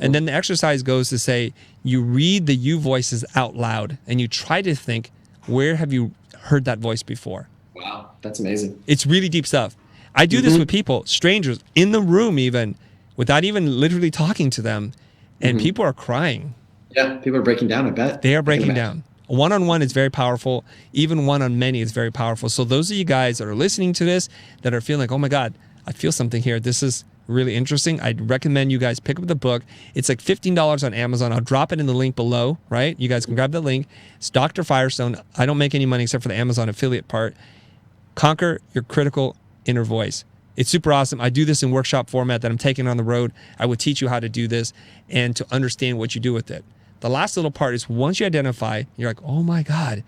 And then the exercise goes to say, you read the you voices out loud and you try to think, where have you heard that voice before? Wow, that's amazing. It's really deep stuff. I do this with people, strangers, in the room even, without even literally talking to them. And people are crying. Yeah, people are breaking down, I bet. They are breaking down. One-on-one is very powerful. Even one-on-many is very powerful. So those of you guys that are listening to this, that are feeling like, oh my God, I feel something here. This is really interesting. I'd recommend you guys pick up the book. It's like $15 on Amazon. I'll drop it in the link below, right? You guys can grab the link. It's Dr. Firestone. I don't make any money except for the Amazon affiliate part. Conquer your critical inner voice. It's super awesome. I do this in workshop format that I'm taking on the road. I would teach you how to do this and to understand what you do with it. The last little part is once you identify, you're like, oh my God,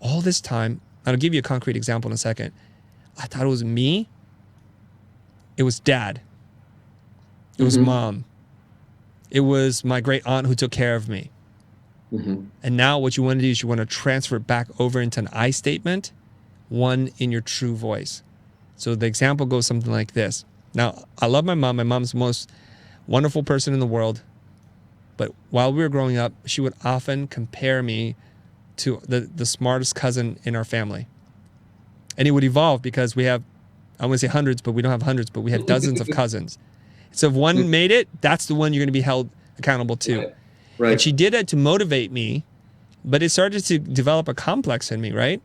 all this time, and I'll give you a concrete example in a second. I thought it was me. It was dad. It was mom. It was my great aunt who took care of me. And now what you want to do is you want to transfer it back over into an I statement, one in your true voice. So the example goes something like this. Now, I love my mom. My mom's the most wonderful person in the world. But while we were growing up, she would often compare me to the smartest cousin in our family. And it would evolve because we have, I want to say hundreds, but we don't have hundreds, but we have dozens of cousins. So if one made it, that's the one you're going to be held accountable to. Right. And she did it to motivate me, but it started to develop a complex in me, right?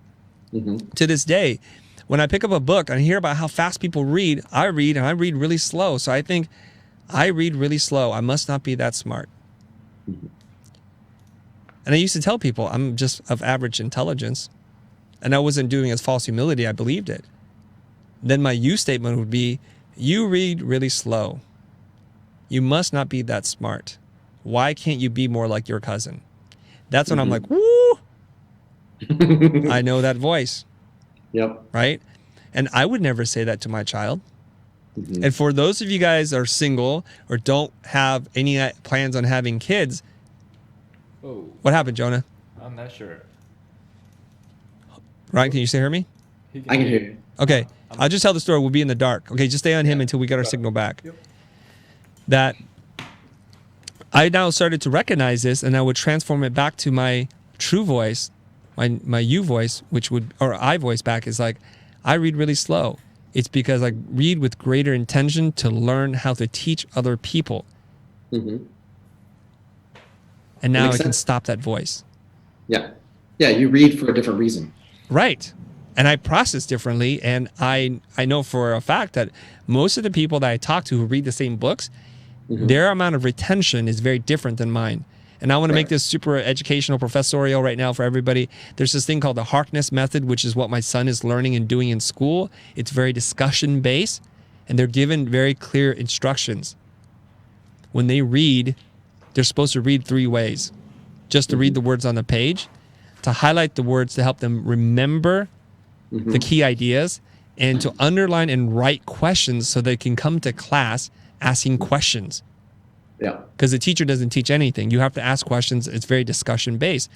To this day, when I pick up a book and I hear about how fast people read, I read really slow. So I think I read really slow. I must not be that smart. And I used to tell people I'm just of average intelligence. And I wasn't doing it as false humility. I believed it. Then my you statement would be, you read really slow. You must not be that smart. Why can't you be more like your cousin? That's when I'm like, woo! I know that voice. Yep. Right? And I would never say that to my child. And for those of you guys that are single or don't have any plans on having kids, what happened, Jonah? I'm not sure. Ryan, can you still hear me? I can hear you. Okay. I'll just tell the story. We'll be in the dark. Okay, just stay on him until we get our signal back. Yep. That I now started to recognize this, and I would transform it back to my true voice, my you voice, which would, or I voice back is like, I read really slow. It's because I read with greater intention to learn how to teach other people. And now I can stop that voice. Yeah. Yeah, you read for a different reason. Right. And I process differently. And I know for a fact that most of the people that I talk to who read the same books, their amount of retention is very different than mine. And I want to make this super educational professorial right now for everybody. There's this thing called the Harkness method, which is what my son is learning and doing in school. It's very discussion based, and they're given very clear instructions. When they read, they're supposed to read 3 ways. Just to read the words on the page, to highlight the words to help them remember the key ideas, and to underline and write questions so they can come to class asking questions. Yeah. Because the teacher doesn't teach anything. You have to ask questions. It's very discussion based.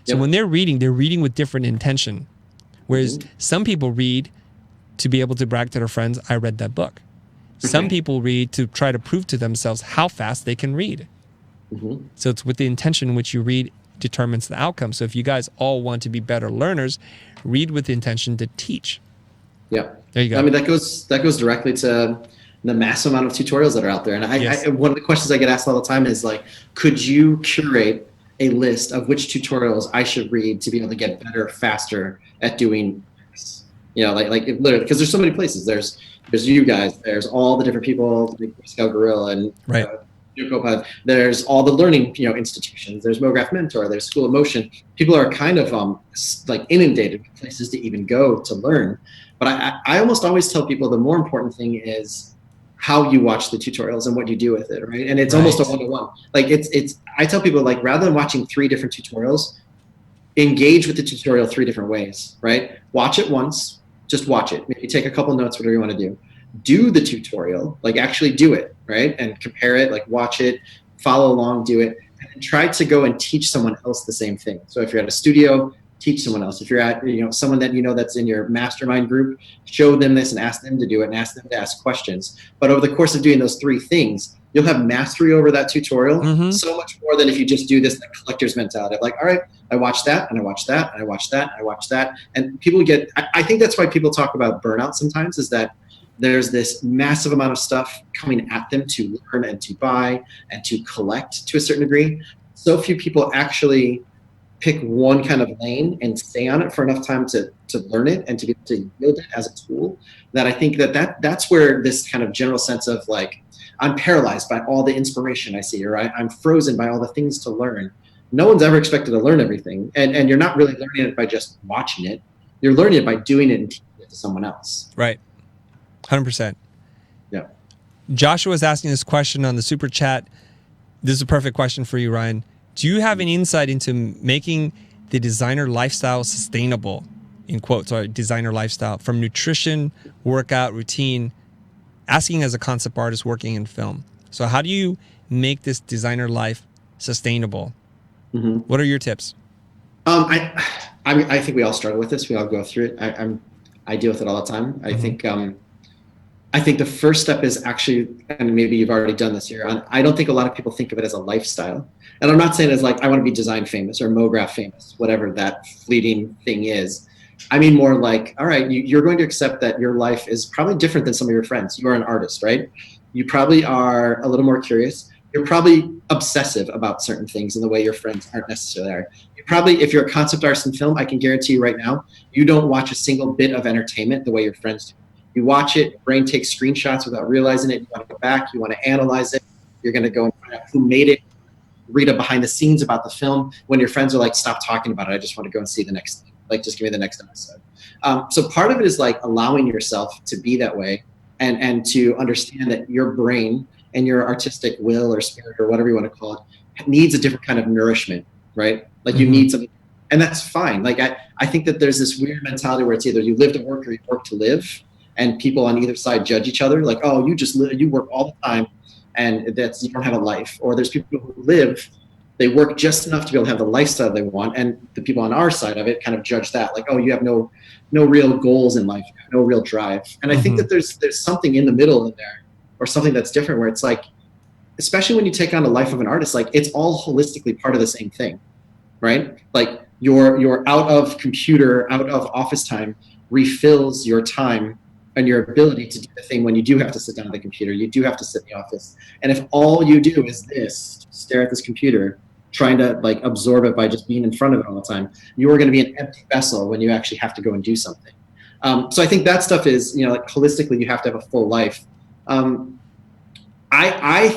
So when they're reading with different intention. Whereas some people read to be able to brag to their friends, I read that book. Some people read to try to prove to themselves how fast they can read. So it's with the intention in which you read determines the outcome. So if you guys all want to be better learners, read with the intention to teach. Yeah. There you go. I mean, that goes directly to the massive amount of tutorials that are out there. And I one of the questions I get asked all the time is like, could you curate a list of which tutorials I should read to be able to get better, faster at doing this? You know, like literally, because there's so many places. There's you guys. There's all the different people, like Boy Scout Gorilla and there's all the learning, institutions. There's MoGraph Mentor. There's School of Motion. People are kind of like inundated with places to even go to learn. But I almost always tell people the more important thing is how you watch the tutorials and what you do with it, right? And it's almost a one-to-one. Like I tell people, like, rather than watching 3 different tutorials, engage with the tutorial 3 different ways, right? Watch it once, just watch it. Maybe take a couple notes, whatever you want to do. Do the tutorial, like actually do it, right? And compare it, like watch it, follow along, do it, and try to go and teach someone else the same thing. So if you're at a studio, teach someone else. If you're at, someone that that's in your mastermind group, show them this and ask them to do it and ask them to ask questions. But over the course of doing those 3 things, you'll have mastery over that tutorial so much more than if you just do this like collector's mentality of like, all right, I watched that and I watched that and I watched that and I watched that. And people get, I think that's why people talk about burnout sometimes, is that there's this massive amount of stuff coming at them to learn and to buy and to collect to a certain degree. So few people actually pick one kind of lane and stay on it for enough time to learn it and to be able to yield it as a tool, that I think that's where this kind of general sense of like, I'm paralyzed by all the inspiration I see, or I'm frozen by all the things to learn. No one's ever expected to learn everything. And you're not really learning it by just watching it. You're learning it by doing it and teaching it to someone else. Right. 100%. Yeah. Joshua is asking this question on the super chat. This is a perfect question for you, Ryan. Do you have any insight into making the designer lifestyle sustainable, in quotes, or designer lifestyle, from nutrition, workout, routine, asking as a concept artist working in film? So how do you make this designer life sustainable? What are your tips? I think we all struggle with this. We all go through it. I deal with it all the time. I think the first step is actually, and maybe you've already done this here, I don't think a lot of people think of it as a lifestyle. And I'm not saying it's like, I want to be design famous or MoGraph famous, whatever that fleeting thing is. I mean more like, all right, you're going to accept that your life is probably different than some of your friends. You are an artist, right? You probably are a little more curious. You're probably obsessive about certain things in the way your friends aren't necessarily are. You probably, if you're a concept artist in film, I can guarantee you right now, you don't watch a single bit of entertainment the way your friends do. You watch it, your brain takes screenshots without realizing it. You want to go back, you want to analyze it. You're going to go and find out who made it, read a behind the scenes about the film, when your friends are like, stop talking about it. I just want to go and see the next thing. Like, just give me the next episode. So part of it is like allowing yourself to be that way, and to understand that your brain and your artistic will or spirit or whatever you want to call it needs a different kind of nourishment, right? Like you need something, and that's fine. Like I think that there's this weird mentality where it's either you live to work or you work to live, and people on either side judge each other. Like, oh, you just you work all the time, and that's, you don't have a life. Or there's people who live, they work just enough to be able to have the lifestyle they want, and the people on our side of it kind of judge that, like, oh, you have no real goals in life, no real drive. And I think that there's something in the middle in there, or something that's different, where it's like, especially when you take on the life of an artist, like it's all holistically part of the same thing, right? Like your out of computer, out of office time refills your time and your ability to do the thing when you do have to sit down at the computer, you do have to sit in the office. And if all you do is this, stare at this computer, trying to like absorb it by just being in front of it all the time, you are going to be an empty vessel when you actually have to go and do something. So I think that stuff is, like holistically, you have to have a full life. I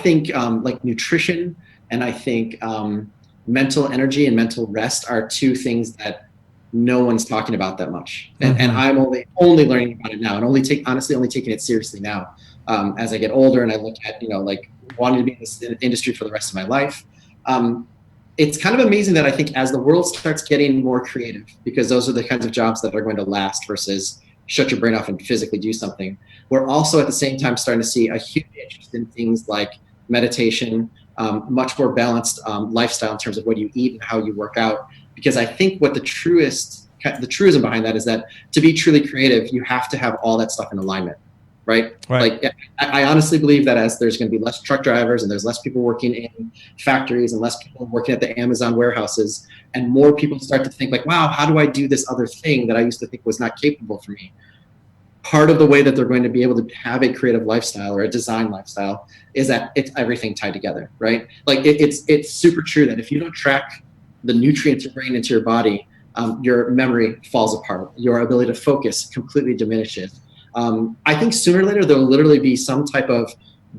think like nutrition, and I think mental energy and mental rest are two things that no one's talking about that much. And I'm only learning about it now, and honestly only taking it seriously now, as I get older and I look at, like wanting to be in this industry for the rest of my life. It's kind of amazing that I think as the world starts getting more creative, because those are the kinds of jobs that are going to last versus shut your brain off and physically do something, we're also at the same time starting to see a huge interest in things like meditation, much more balanced lifestyle in terms of what you eat and how you work out. Because I think what the truism behind that is that to be truly creative, you have to have all that stuff in alignment, right? Like I honestly believe that as there's going to be less truck drivers and there's less people working in factories and less people working at the Amazon warehouses, and more people start to think like, wow, how do I do this other thing that I used to think was not capable for me? Part of the way that they're going to be able to have a creative lifestyle or a design lifestyle is that it's everything tied together, right? Like it's super true that if you don't track the nutrients you're bringing into your body, your memory falls apart. Your ability to focus completely diminishes. I think sooner or later there'll literally be some type of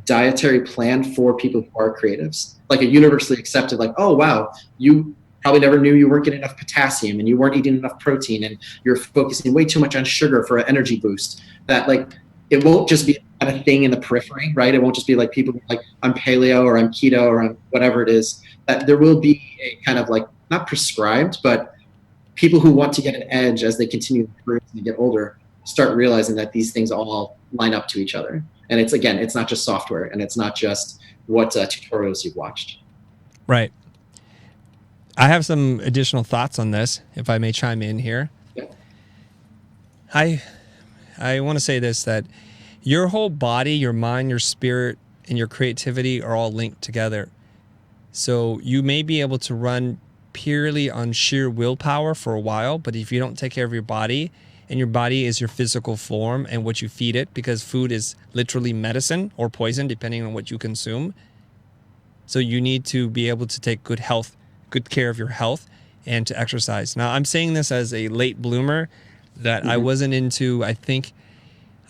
dietary plan for people who are creatives, like a universally accepted, like, oh wow, you probably never knew you weren't getting enough potassium and you weren't eating enough protein and you're focusing way too much on sugar for an energy boost. That like, it won't just be a kind of thing in the periphery, right? It won't just be like people who are like, I'm paleo or I'm keto or I'm whatever it is. That there will be a kind of like, not prescribed, but people who want to get an edge as they continue to improve and get older start realizing that these things all line up to each other. And it's, again, it's not just software, and it's not just what tutorials you've watched. Right. I have some additional thoughts on this, if I may chime in here. Yeah. I want to say this, that your whole body, your mind, your spirit, and your creativity are all linked together. So you may be able to run purely on sheer willpower for a while, but if you don't take care of your body, and your body is your physical form and what you feed it, because food is literally medicine or poison depending on what you consume. So you need to be able to take good care of your health, and to exercise. Now, I'm saying this as a late bloomer that I wasn't into, I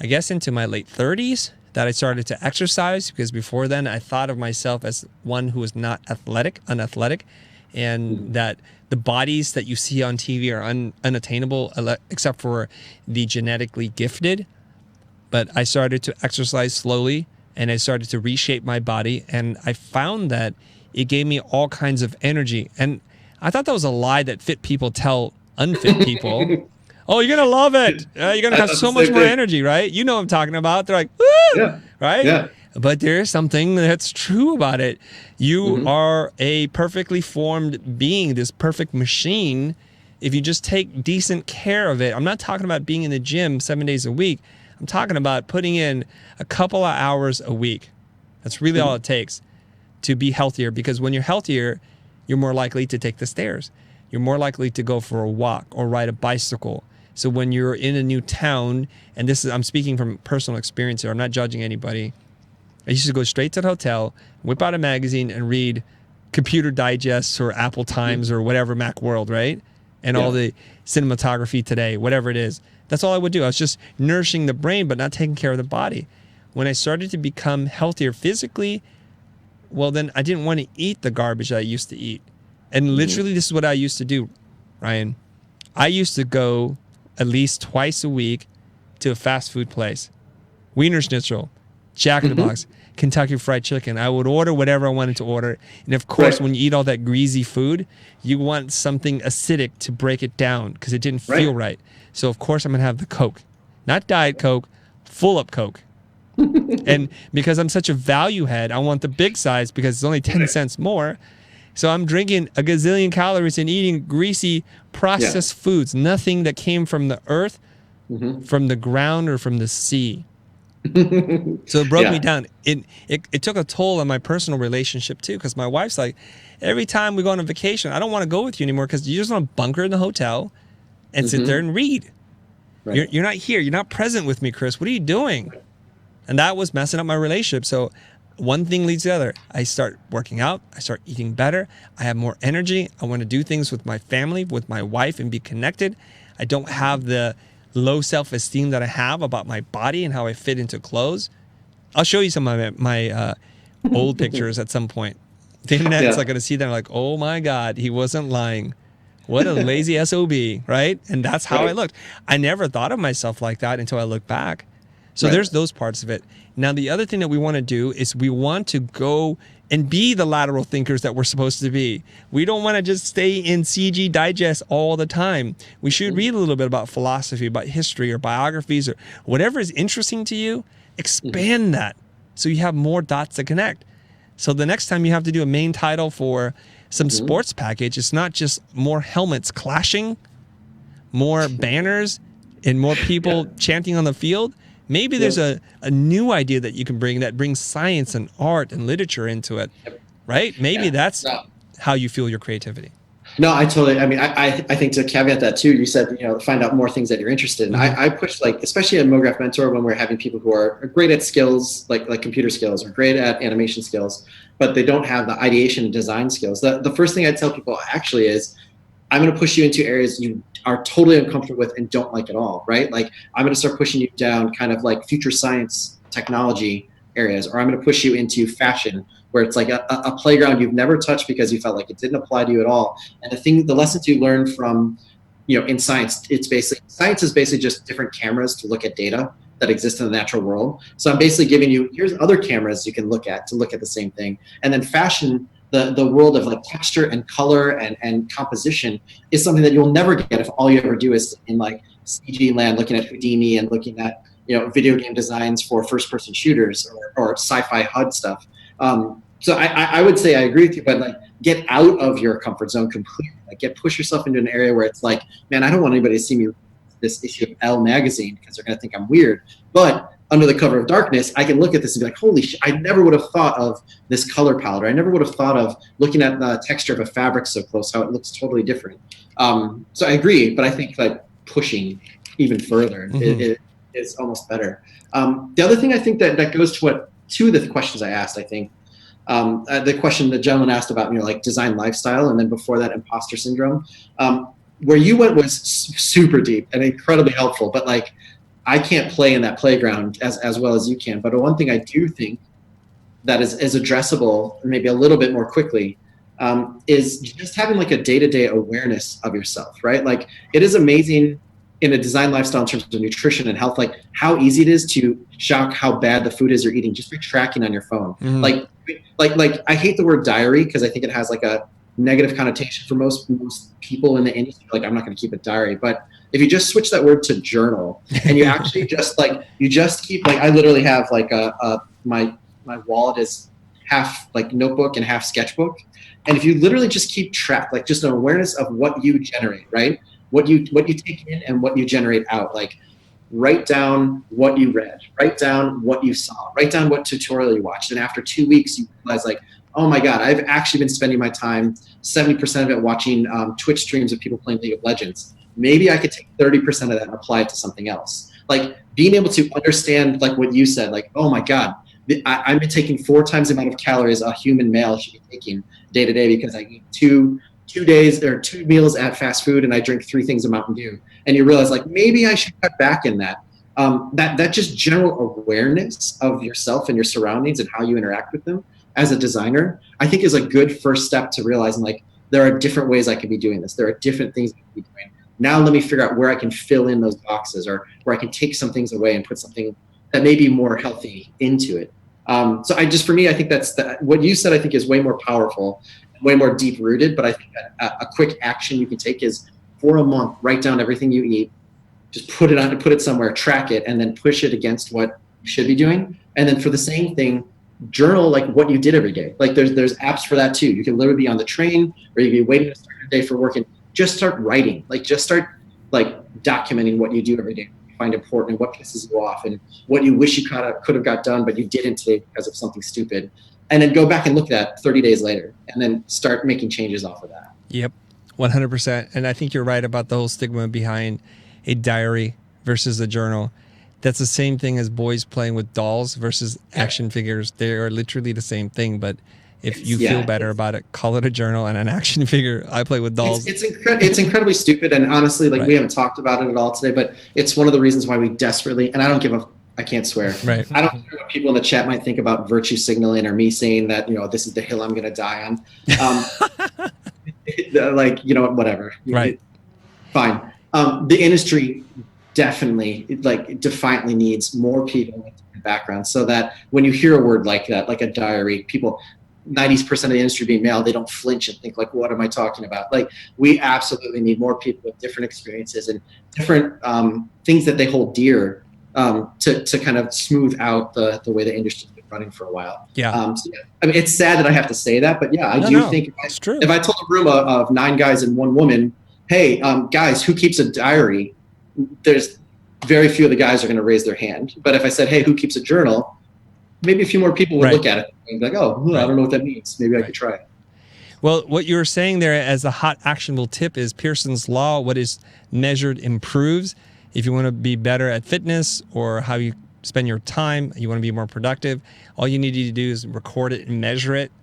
guess into my late 30s that I started to exercise, because before then I thought of myself as one who was not unathletic, and that the bodies that you see on TV are unattainable except for the genetically gifted. But I started to exercise slowly, and I started to reshape my body, and I found that it gave me all kinds of energy. And I thought that was a lie that fit people tell unfit people. Oh, you're going to love it. You're going to have so much more energy, right? You know what I'm talking about. They're like, woo! Yeah. Right? Yeah. But there's something that's true about it. You are a perfectly formed being, this perfect machine. If you just take decent care of it. I'm not talking about being in the gym 7 days a week. I'm talking about putting in a couple of hours a week. That's really all it takes to be healthier. Because when you're healthier, you're more likely to take the stairs. You're more likely to go for a walk or ride a bicycle. So when you're in a new town, and I'm speaking from personal experience here, I'm not judging anybody. I used to go straight to the hotel, whip out a magazine, and read Computer Digests or Apple Times or whatever, Macworld, right? And all the cinematography today, whatever it is. That's all I would do. I was just nourishing the brain, but not taking care of the body. When I started to become healthier physically, well, then I didn't want to eat the garbage that I used to eat. And literally, this is what I used to do, Ryan. I used to go at least twice a week to a fast food place. Wiener Schnitzel, Jack in the Box, Kentucky Fried Chicken. I would order whatever I wanted to order. And of course, when you eat all that greasy food, you want something acidic to break it down because it didn't feel right. So of course, I'm going to have the Coke. Not Diet Coke, full up Coke. And because I'm such a value head, I want the big size because it's only 10 cents more. So I'm drinking a gazillion calories and eating greasy processed foods, nothing that came from the earth, from the ground, or from the sea. So it broke me down. It took a toll on my personal relationship too, because my wife's like, every time we go on a vacation, I don't want to go with you anymore because you just want to bunker in the hotel and sit there and read. You're not here. You're not present with me, Chris. What are you doing? And that was messing up my relationship. So one thing leads to the other. I start working out. I start eating better. I have more energy. I want to do things with my family, with my wife, and be connected. I don't have the low self-esteem that I have about my body and how I fit into clothes. I'll show you some of my old pictures at some point. The internet's like going to see them like, oh my God, he wasn't lying. What a lazy SOB, right? And that's how I looked. I never thought of myself like that until I look back. So there's those parts of it. Now, the other thing that we want to do is we want to go and be the lateral thinkers that we're supposed to be. We don't want to just stay in CG Digest all the time. We should read a little bit about philosophy, about history, or biographies, or whatever is interesting to you. Expand that so you have more dots to connect. So the next time you have to do a main title for some sports package, it's not just more helmets clashing, more banners, and more people chanting on the field. Maybe there's a new idea that you can bring that brings science and art and literature into it, right? Maybe that's how you fuel your creativity. No, I totally, I mean, I think to caveat that too, you said, find out more things that you're interested in. I push, like, especially at MoGraph Mentor, when we're having people who are great at skills, like computer skills, or great at animation skills, but they don't have the ideation and design skills. The first thing I tell people actually is, I'm going to push you into areas you are totally uncomfortable with and don't like at all, right? Like, I'm going to start pushing you down kind of like future science technology areas, or I'm going to push you into fashion, where it's like a playground you've never touched because you felt like it didn't apply to you at all. And the lessons you learn from, in science, science is basically just different cameras to look at data that exist in the natural world. So I'm basically giving you, here's other cameras you can look at to look at the same thing. And then fashion, the world of like texture and color and composition is something that you'll never get if all you ever do is in like CG land, looking at Houdini and looking at video game designs for first-person shooters or sci-fi HUD stuff. So I would say I agree with you, but like, get out of your comfort zone completely. Like, push yourself into an area where it's like, man, I don't want anybody to see me this issue of Elle magazine because they're gonna think I'm weird. But under the cover of darkness, I can look at this and be like, holy shit, I never would have thought of this color palette, or I never would have thought of looking at the texture of a fabric so close, how it looks totally different. So I agree, but I think like pushing even further is almost better. The other thing I think that goes to two of the questions I asked, I think, the question the gentleman asked about, like design lifestyle, and then before that, imposter syndrome. Where you went was super deep and incredibly helpful, but like, I can't play in that playground as well as you can. But one thing I do think that is addressable, maybe a little bit more quickly, is just having like a day-to-day awareness of yourself, right? Like, it is amazing in a design lifestyle in terms of nutrition and health, like how easy it is to shock how bad the food is you're eating just by tracking on your phone. Like I hate the word diary because I think it has like a negative connotation for most people in the industry. Like, I'm not going to keep a diary, but if you just switch that word to journal and you actually just keep, like, I literally have like my wallet is half like notebook and half sketchbook. And if you literally just keep track, like just an awareness of what you generate, right? What you take in and what you generate out, like write down what you read, write down what you saw, write down what tutorial you watched. And after 2 weeks, you realize like, oh my God, I've actually been spending my time, 70% of it watching Twitch streams of people playing League of Legends. maybe I could take 30% of that and apply it to something else. Like being able to understand like what you said, like, oh my God, I've been taking 4 times the amount of calories a human male should be taking day to day because I eat two meals at fast food and I drink 3 things of Mountain Dew. And you realize like, maybe I should cut back in that. That just general awareness of yourself and your surroundings and how you interact with them as a designer, I think is a good first step to realizing like, there are different ways I could be doing this. There are different things I could be doing. Now let me figure out where I can fill in those boxes or where I can take some things away and put something that may be more healthy into it. So for me, I think what you said, I think is way more powerful, way more deep rooted. But I think that a quick action you can take is for a month, write down everything you eat, just put it somewhere, track it, and then push it against what you should be doing. And then for the same thing, journal like what you did every day. Like there's apps for that too. You can literally be on the train or you can be waiting to start your day for work and just start writing. Like just start like documenting what you do every day. What you find important and what pisses you off and what you wish you could have got done, but you didn't today because of something stupid. And then go back and look at that 30 days later and then start making changes off of that. Yep, 100%. And I think you're right about the whole stigma behind a diary versus a journal. That's the same thing as boys playing with dolls versus action figures. They are literally the same thing, but if you feel better about it, call it a journal and an action figure. I play with dolls. It's incredibly stupid, and honestly, like we haven't talked about it at all today, but it's one of the reasons why we desperately, and I can't swear. Right. I don't care what people in the chat might think about virtue signaling or me saying that, this is the hill I'm going to die on. Like, whatever. Right. Fine. The industry definitely defiantly needs more people with different backgrounds so that when you hear a word like that, like a diary, people, 90% of the industry being male, they don't flinch and think like, what am I talking about? Like we absolutely need more people with different experiences and different things that they hold dear to kind of smooth out the way the industry's been running for a while. Yeah. I mean, it's sad that I have to say that, but yeah, I think if I told a room of 9 guys and 1 woman, hey, guys, who keeps a diary? There's very few of the guys are going to raise their hand. But if I said, hey, who keeps a journal? Maybe a few more people would look at it and be like, oh, I don't know what that means. Maybe I could try it. Well, what you were saying there as a hot actionable tip is Pearson's Law. What is measured improves. If you want to be better at fitness or how you spend your time, you want to be more productive, all you need to do is record it and measure it.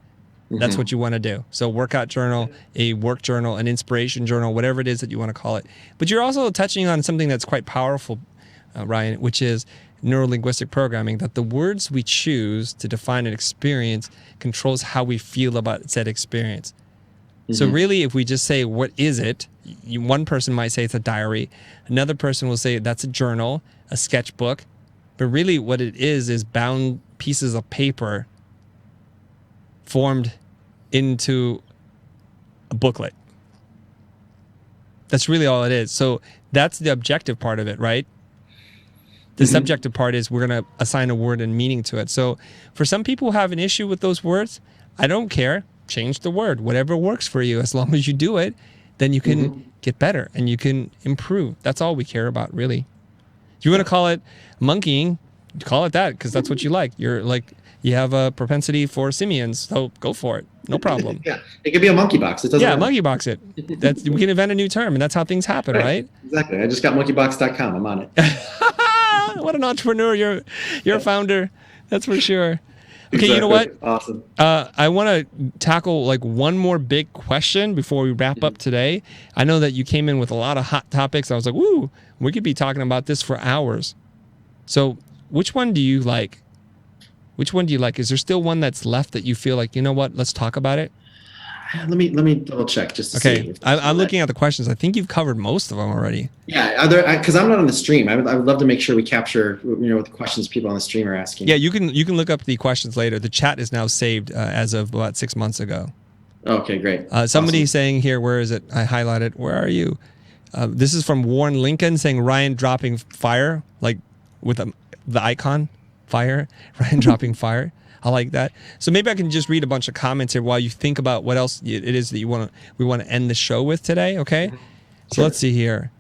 That's what you want to do. So workout journal, a work journal, an inspiration journal, whatever it is that you want to call it. But you're also touching on something that's quite powerful, Ryan, which is neurolinguistic programming, that the words we choose to define an experience controls how we feel about said experience. So really, if we just say, what is it? One person might say it's a diary. Another person will say that's a journal, a sketchbook. But really what it is bound pieces of paper formed into a booklet. That's really all it is. So that's the objective part of it, right? The subjective part is we're going to assign a word and meaning to it. So for some people who have an issue with those words, I don't care. Change the word. Whatever works for you, as long as you do it, then you can get better and you can improve. That's all we care about, really. If you want to call it monkeying, call it that because that's what you like. You have a propensity for simians, so go for it. No problem. Yeah, it could be a monkey box. It doesn't matter. Monkey box it. We can invent a new term, and that's how things happen, right? Exactly. I just got monkeybox.com. I'm on it. What an entrepreneur. You're a founder. That's for sure. Okay, Exactly. You know what? Awesome. I want to tackle one more big question before we wrap up today. I know that you came in with a lot of hot topics. I was like, woo, we could be talking about this for hours. So which one do you like? Which one do you like? Is there still one that's left that you feel like, you know what, let's talk about it? Let me double check just to see. Okay, I'm looking at the questions. I think you've covered most of them already. Yeah, because I'm not on the stream. I would love to make sure we capture what the questions people on the stream are asking. Yeah, you can look up the questions later. The chat is now saved as of about 6 months ago. Okay, great. Somebody Awesome. saying here, where is it? I highlighted. Where are you? This is from Warren Lincoln saying Ryan dropping fire, like with the icon fire. Ryan dropping fire. I like that. So maybe I can just read a bunch of comments here while you think about what else it is that we want to end the show with today. Okay. So let's see here.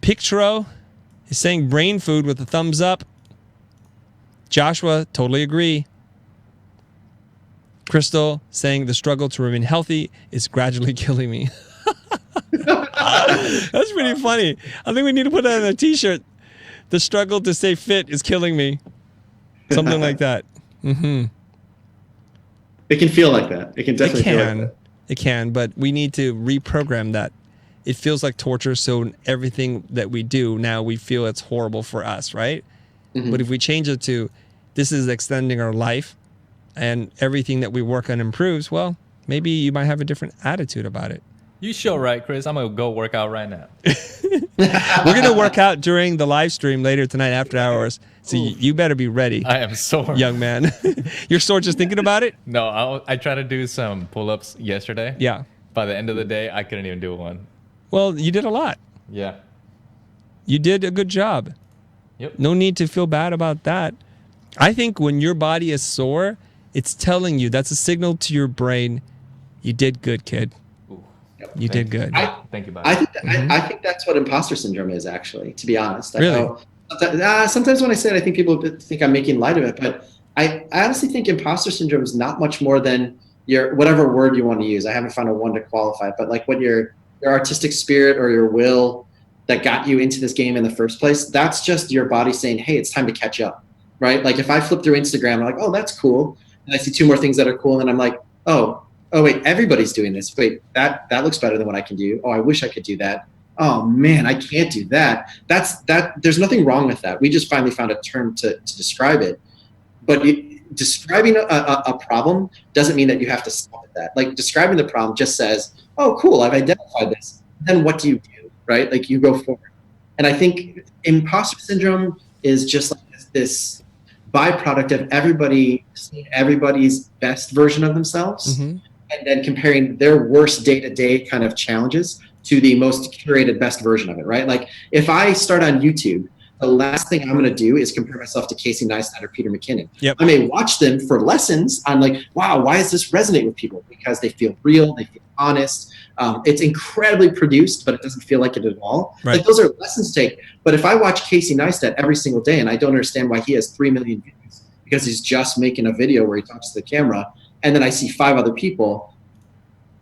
Picturo is saying brain food with a thumbs up. Joshua, totally agree. Crystal saying the struggle to remain healthy is gradually killing me. That's pretty funny. I think we need to put that on a t-shirt. The struggle to stay fit is killing me. Something like that. Mm-hmm. It can feel like that. It can definitely feel like that. It can, but we need to reprogram that. It feels like torture, so everything that we do now, we feel it's horrible for us, right? Mm-hmm. But if we change it to, this is extending our life, and everything that we work on improves, well, maybe you might have a different attitude about it. You sure right, Chris. I'm going to go work out right now. We're going to work out during the live stream later tonight after hours. So you better be ready. I am sore. Young man. You're sore just thinking about it? No, I tried to do some pull-ups yesterday. Yeah. By the end of the day, I couldn't even do one. Well, you did a lot. Yeah. You did a good job. Yep. No need to feel bad about that. I think when your body is sore, it's telling you, that's a signal to your brain, you did good, kid. You did good. Thank you, buddy. I think that's what imposter syndrome is, actually, to be honest. Really? I know, sometimes when I say it, I think people think I'm making light of it, but I honestly think imposter syndrome is not much more than your, whatever word you want to use. I haven't found a one to qualify it, but like what your artistic spirit or your will that got you into this game in the first place, that's just your body saying, hey, it's time to catch up, right? Like if I flip through Instagram, I'm like, oh, that's cool. And I see two more things that are cool. And I'm like, oh wait, everybody's doing this. Wait, that looks better than what I can do. Oh, I wish I could do that. Oh man, I can't do that. There's nothing wrong with that. We just finally found a term to describe it. But describing a problem doesn't mean that you have to stop at that. Like describing the problem just says, oh cool, I've identified this. Then what do you do, right? Like you go forward. And I think imposter syndrome is just like this byproduct of everybody seeing everybody's best version of themselves. Mm-hmm. And then comparing their worst day-to-day kind of challenges to the most curated best version of it, right? Like if I start on YouTube, the last thing I'm going to do is compare myself to Casey Neistat or Peter McKinnon. Yep. I may watch them for lessons on like, wow, why does this resonate with people? Because they feel real, they feel honest. It's incredibly produced, but it doesn't feel like it at all. Right. Like those are lessons to take. But if I watch Casey Neistat every single day and I don't understand why he has 3 million views because he's just making a video where he talks to the camera, and then I see 5 other people,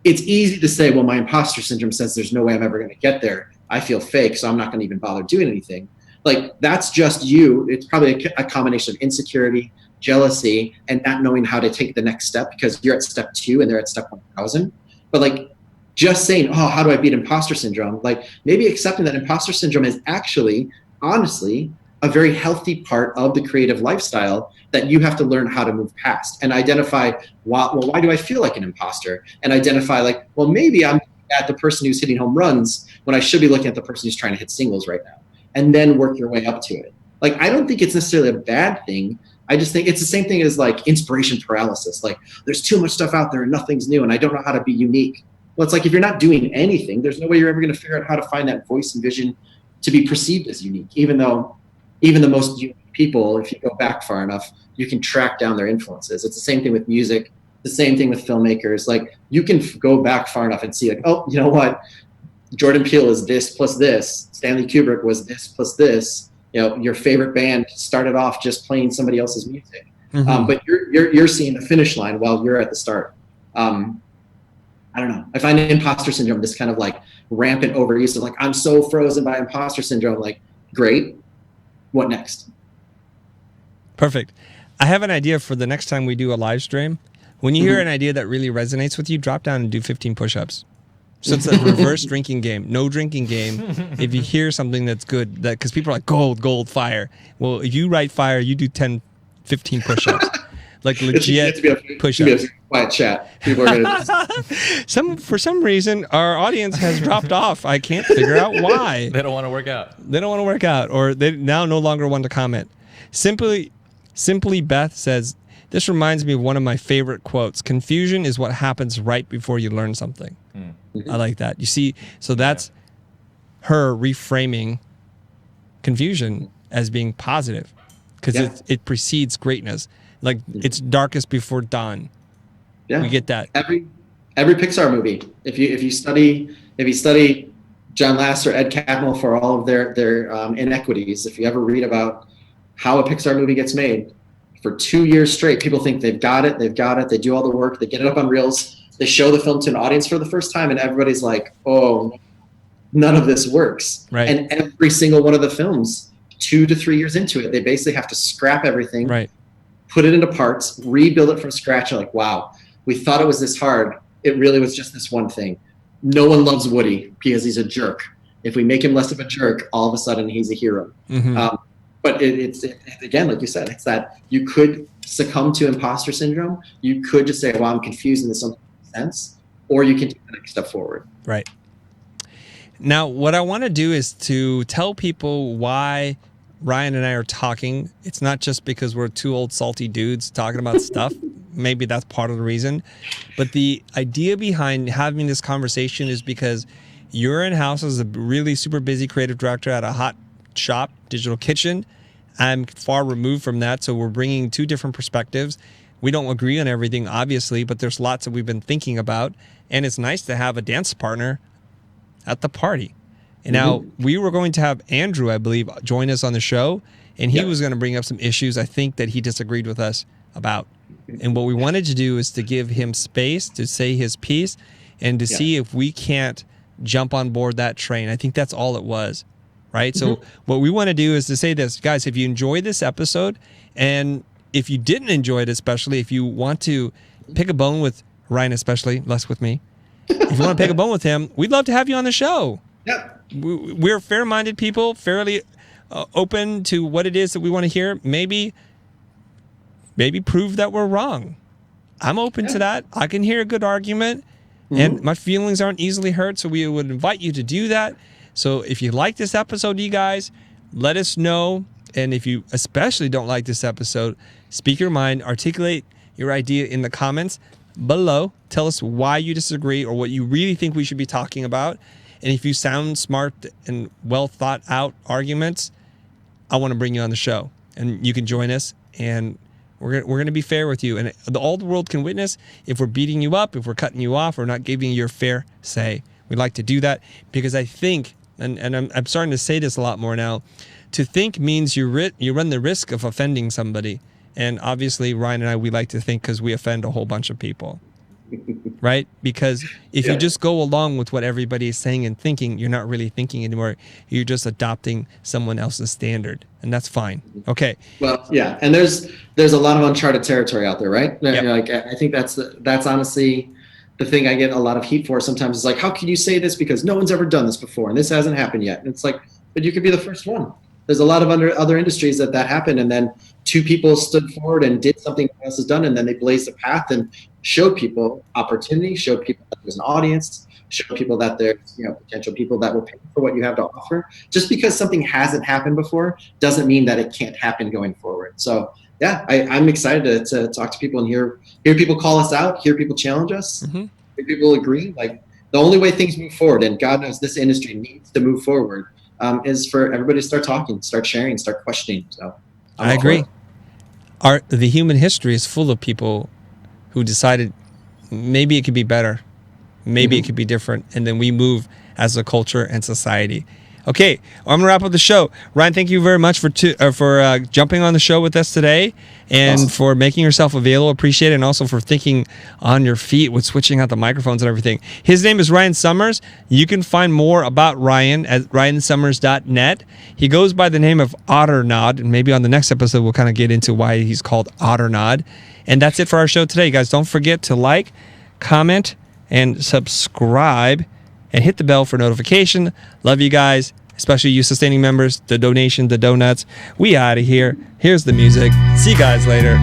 it's easy to say, well, my imposter syndrome says there's no way I'm ever going to get there. I feel fake, so I'm not going to even bother doing anything. Like, that's just you. It's probably a combination of insecurity, jealousy, and not knowing how to take the next step because you're at step 2 and they're at step 1000. But like, just saying, oh, how do I beat imposter syndrome? Like, maybe accepting that imposter syndrome is actually, honestly, a very healthy part of the creative lifestyle that you have to learn how to move past and identify, why do I feel like an imposter? And identify like, well, maybe I'm at the person who's hitting home runs when I should be looking at the person who's trying to hit singles right now, and then work your way up to it. Like, I don't think it's necessarily a bad thing. I just think it's the same thing as like inspiration paralysis. Like, there's too much stuff out there and nothing's new and I don't know how to be unique. Well, it's like, if you're not doing anything, there's no way you're ever going to figure out how to find that voice and vision to be perceived as unique, even the most unique people, if you go back far enough, you can track down their influences. It's the same thing with music, the same thing with filmmakers. Like, you can go back far enough and see like, oh, you know what? Jordan Peele is this plus this. Stanley Kubrick was this plus this. You know, your favorite band started off just playing somebody else's music. Mm-hmm. But you're seeing the finish line while you're at the start. I don't know. I find imposter syndrome this kind of like rampant overuse of like, I'm so frozen by imposter syndrome. Like, great. What next? Perfect. I have an idea for the next time we do a live stream. When you hear an idea that really resonates with you, drop down and do 15 push-ups. So it's a reverse drinking game. No drinking game. If you hear something that's good, that because people are like, gold, fire. Well, if you write fire, you do 10, 15 push-ups. Like legit push-ups. Quiet chat. People are gonna for some reason, our audience has dropped off. I can't figure out why. They don't want to work out. They don't want to work out, or they now no longer want to comment. Simply Beth says, this reminds me of one of my favorite quotes. Confusion is what happens right before you learn something. I like that. You see, so that's her reframing confusion as being positive because it precedes greatness. Like, it's darkest before dawn. Yeah, we get that. Every Pixar movie. If you study John Lasseter, Ed Catmull for all of their inequities, if you ever read about how a Pixar movie gets made, for 2 years straight, people think they've got it. They do all the work. They get it up on reels. They show the film to an audience for the first time, and everybody's like, "Oh, none of this works. Right. And every single one of the films, 2 to 3 years into it, they basically have to scrap everything, right, put it into parts, rebuild it from scratch. Like, wow, we thought it was this hard. It really was just this one thing. No one loves Woody because he's a jerk. If we make him less of a jerk, all of a sudden he's a hero. But it's again, like you said, it's that you could succumb to imposter syndrome. You could just say, well, I'm confused and this doesn't make sense. Or you can take the next step forward. Right. Now, what I want to do is to tell people why Ryan and I are talking. It's not just because we're two old salty dudes talking about stuff. Maybe that's part of the reason. But the idea behind having this conversation is because you're in-house as a really super busy creative director at a hot shop, digital kitchen. I'm far removed from that, so we're bringing two different perspectives. We don't agree on everything, obviously, but there's lots that we've been thinking about, and it's nice to have a dance partner at the party. And now we were going to have Andrew, I believe, join us on the show, and he was going to bring up some issues I think that he disagreed with us about. And what we wanted to do is to give him space to say his piece and to see if we can't jump on board that train. I think that's all it was. Right. So what we want to do is to say this, guys, if you enjoyed this episode, and if you didn't enjoy it, especially if you want to pick a bone with Ryan, especially less with me, if you want to pick a bone with him, we'd love to have you on the show. Yep. We're fair-minded people, fairly open to what it is that we want to hear. Maybe prove that we're wrong. I'm open to that. I can hear a good argument, and my feelings aren't easily hurt. So we would invite you to do that. So if you like this episode, you guys, let us know. And if you especially don't like this episode, speak your mind, articulate your idea in the comments below. Tell us why you disagree or what you really think we should be talking about. And if you sound smart and well thought out arguments, I want to bring you on the show. And you can join us, and we're going to be fair with you. And all the world can witness if we're beating you up, if we're cutting you off, or not giving you your fair say. We'd like to do that because I think, and I'm starting to say this a lot more now, to think means you run the risk of offending somebody. And obviously, Ryan and I, we like to think because we offend a whole bunch of people, right? Because if you just go along with what everybody is saying and thinking, you're not really thinking anymore. You're just adopting someone else's standard, and that's fine. Okay. Well, yeah, and there's a lot of uncharted territory out there, right? Yep. Like, I think that's honestly the thing I get a lot of heat for sometimes. Is like, how can you say this because no one's ever done this before and this hasn't happened yet? And it's like, but you could be the first one. There's a lot of other industries that happened, and then two people stood forward and did something else has done, and then they blazed a path and showed people opportunity, showed people that there's an audience, showed people that there's potential people that will pay for what you have to offer. Just because something hasn't happened before doesn't mean that it can't happen going forward. So yeah, I'm excited to talk to people and hear people call us out, hear people challenge us, hear people agree. Like, the only way things move forward, and God knows this industry needs to move forward, is for everybody to start talking, start sharing, start questioning. So I agree. The human history is full of people who decided maybe it could be better, maybe it could be different, and then we move as a culture and society. Okay, I'm gonna wrap up the show. Ryan, thank you very much for jumping on the show with us today, and for making yourself available. Appreciate it, and also for thinking on your feet with switching out the microphones and everything. His name is Ryan Summers. You can find more about Ryan at ryansummers.net. He goes by the name of Otternod, and maybe on the next episode we'll kind of get into why he's called Otternod. And that's it for our show today, guys. Don't forget to like, comment, and subscribe, and hit the bell for notification. Love you guys, especially you sustaining members, the donation, the donuts. We out of here. Here's the music. See you guys later.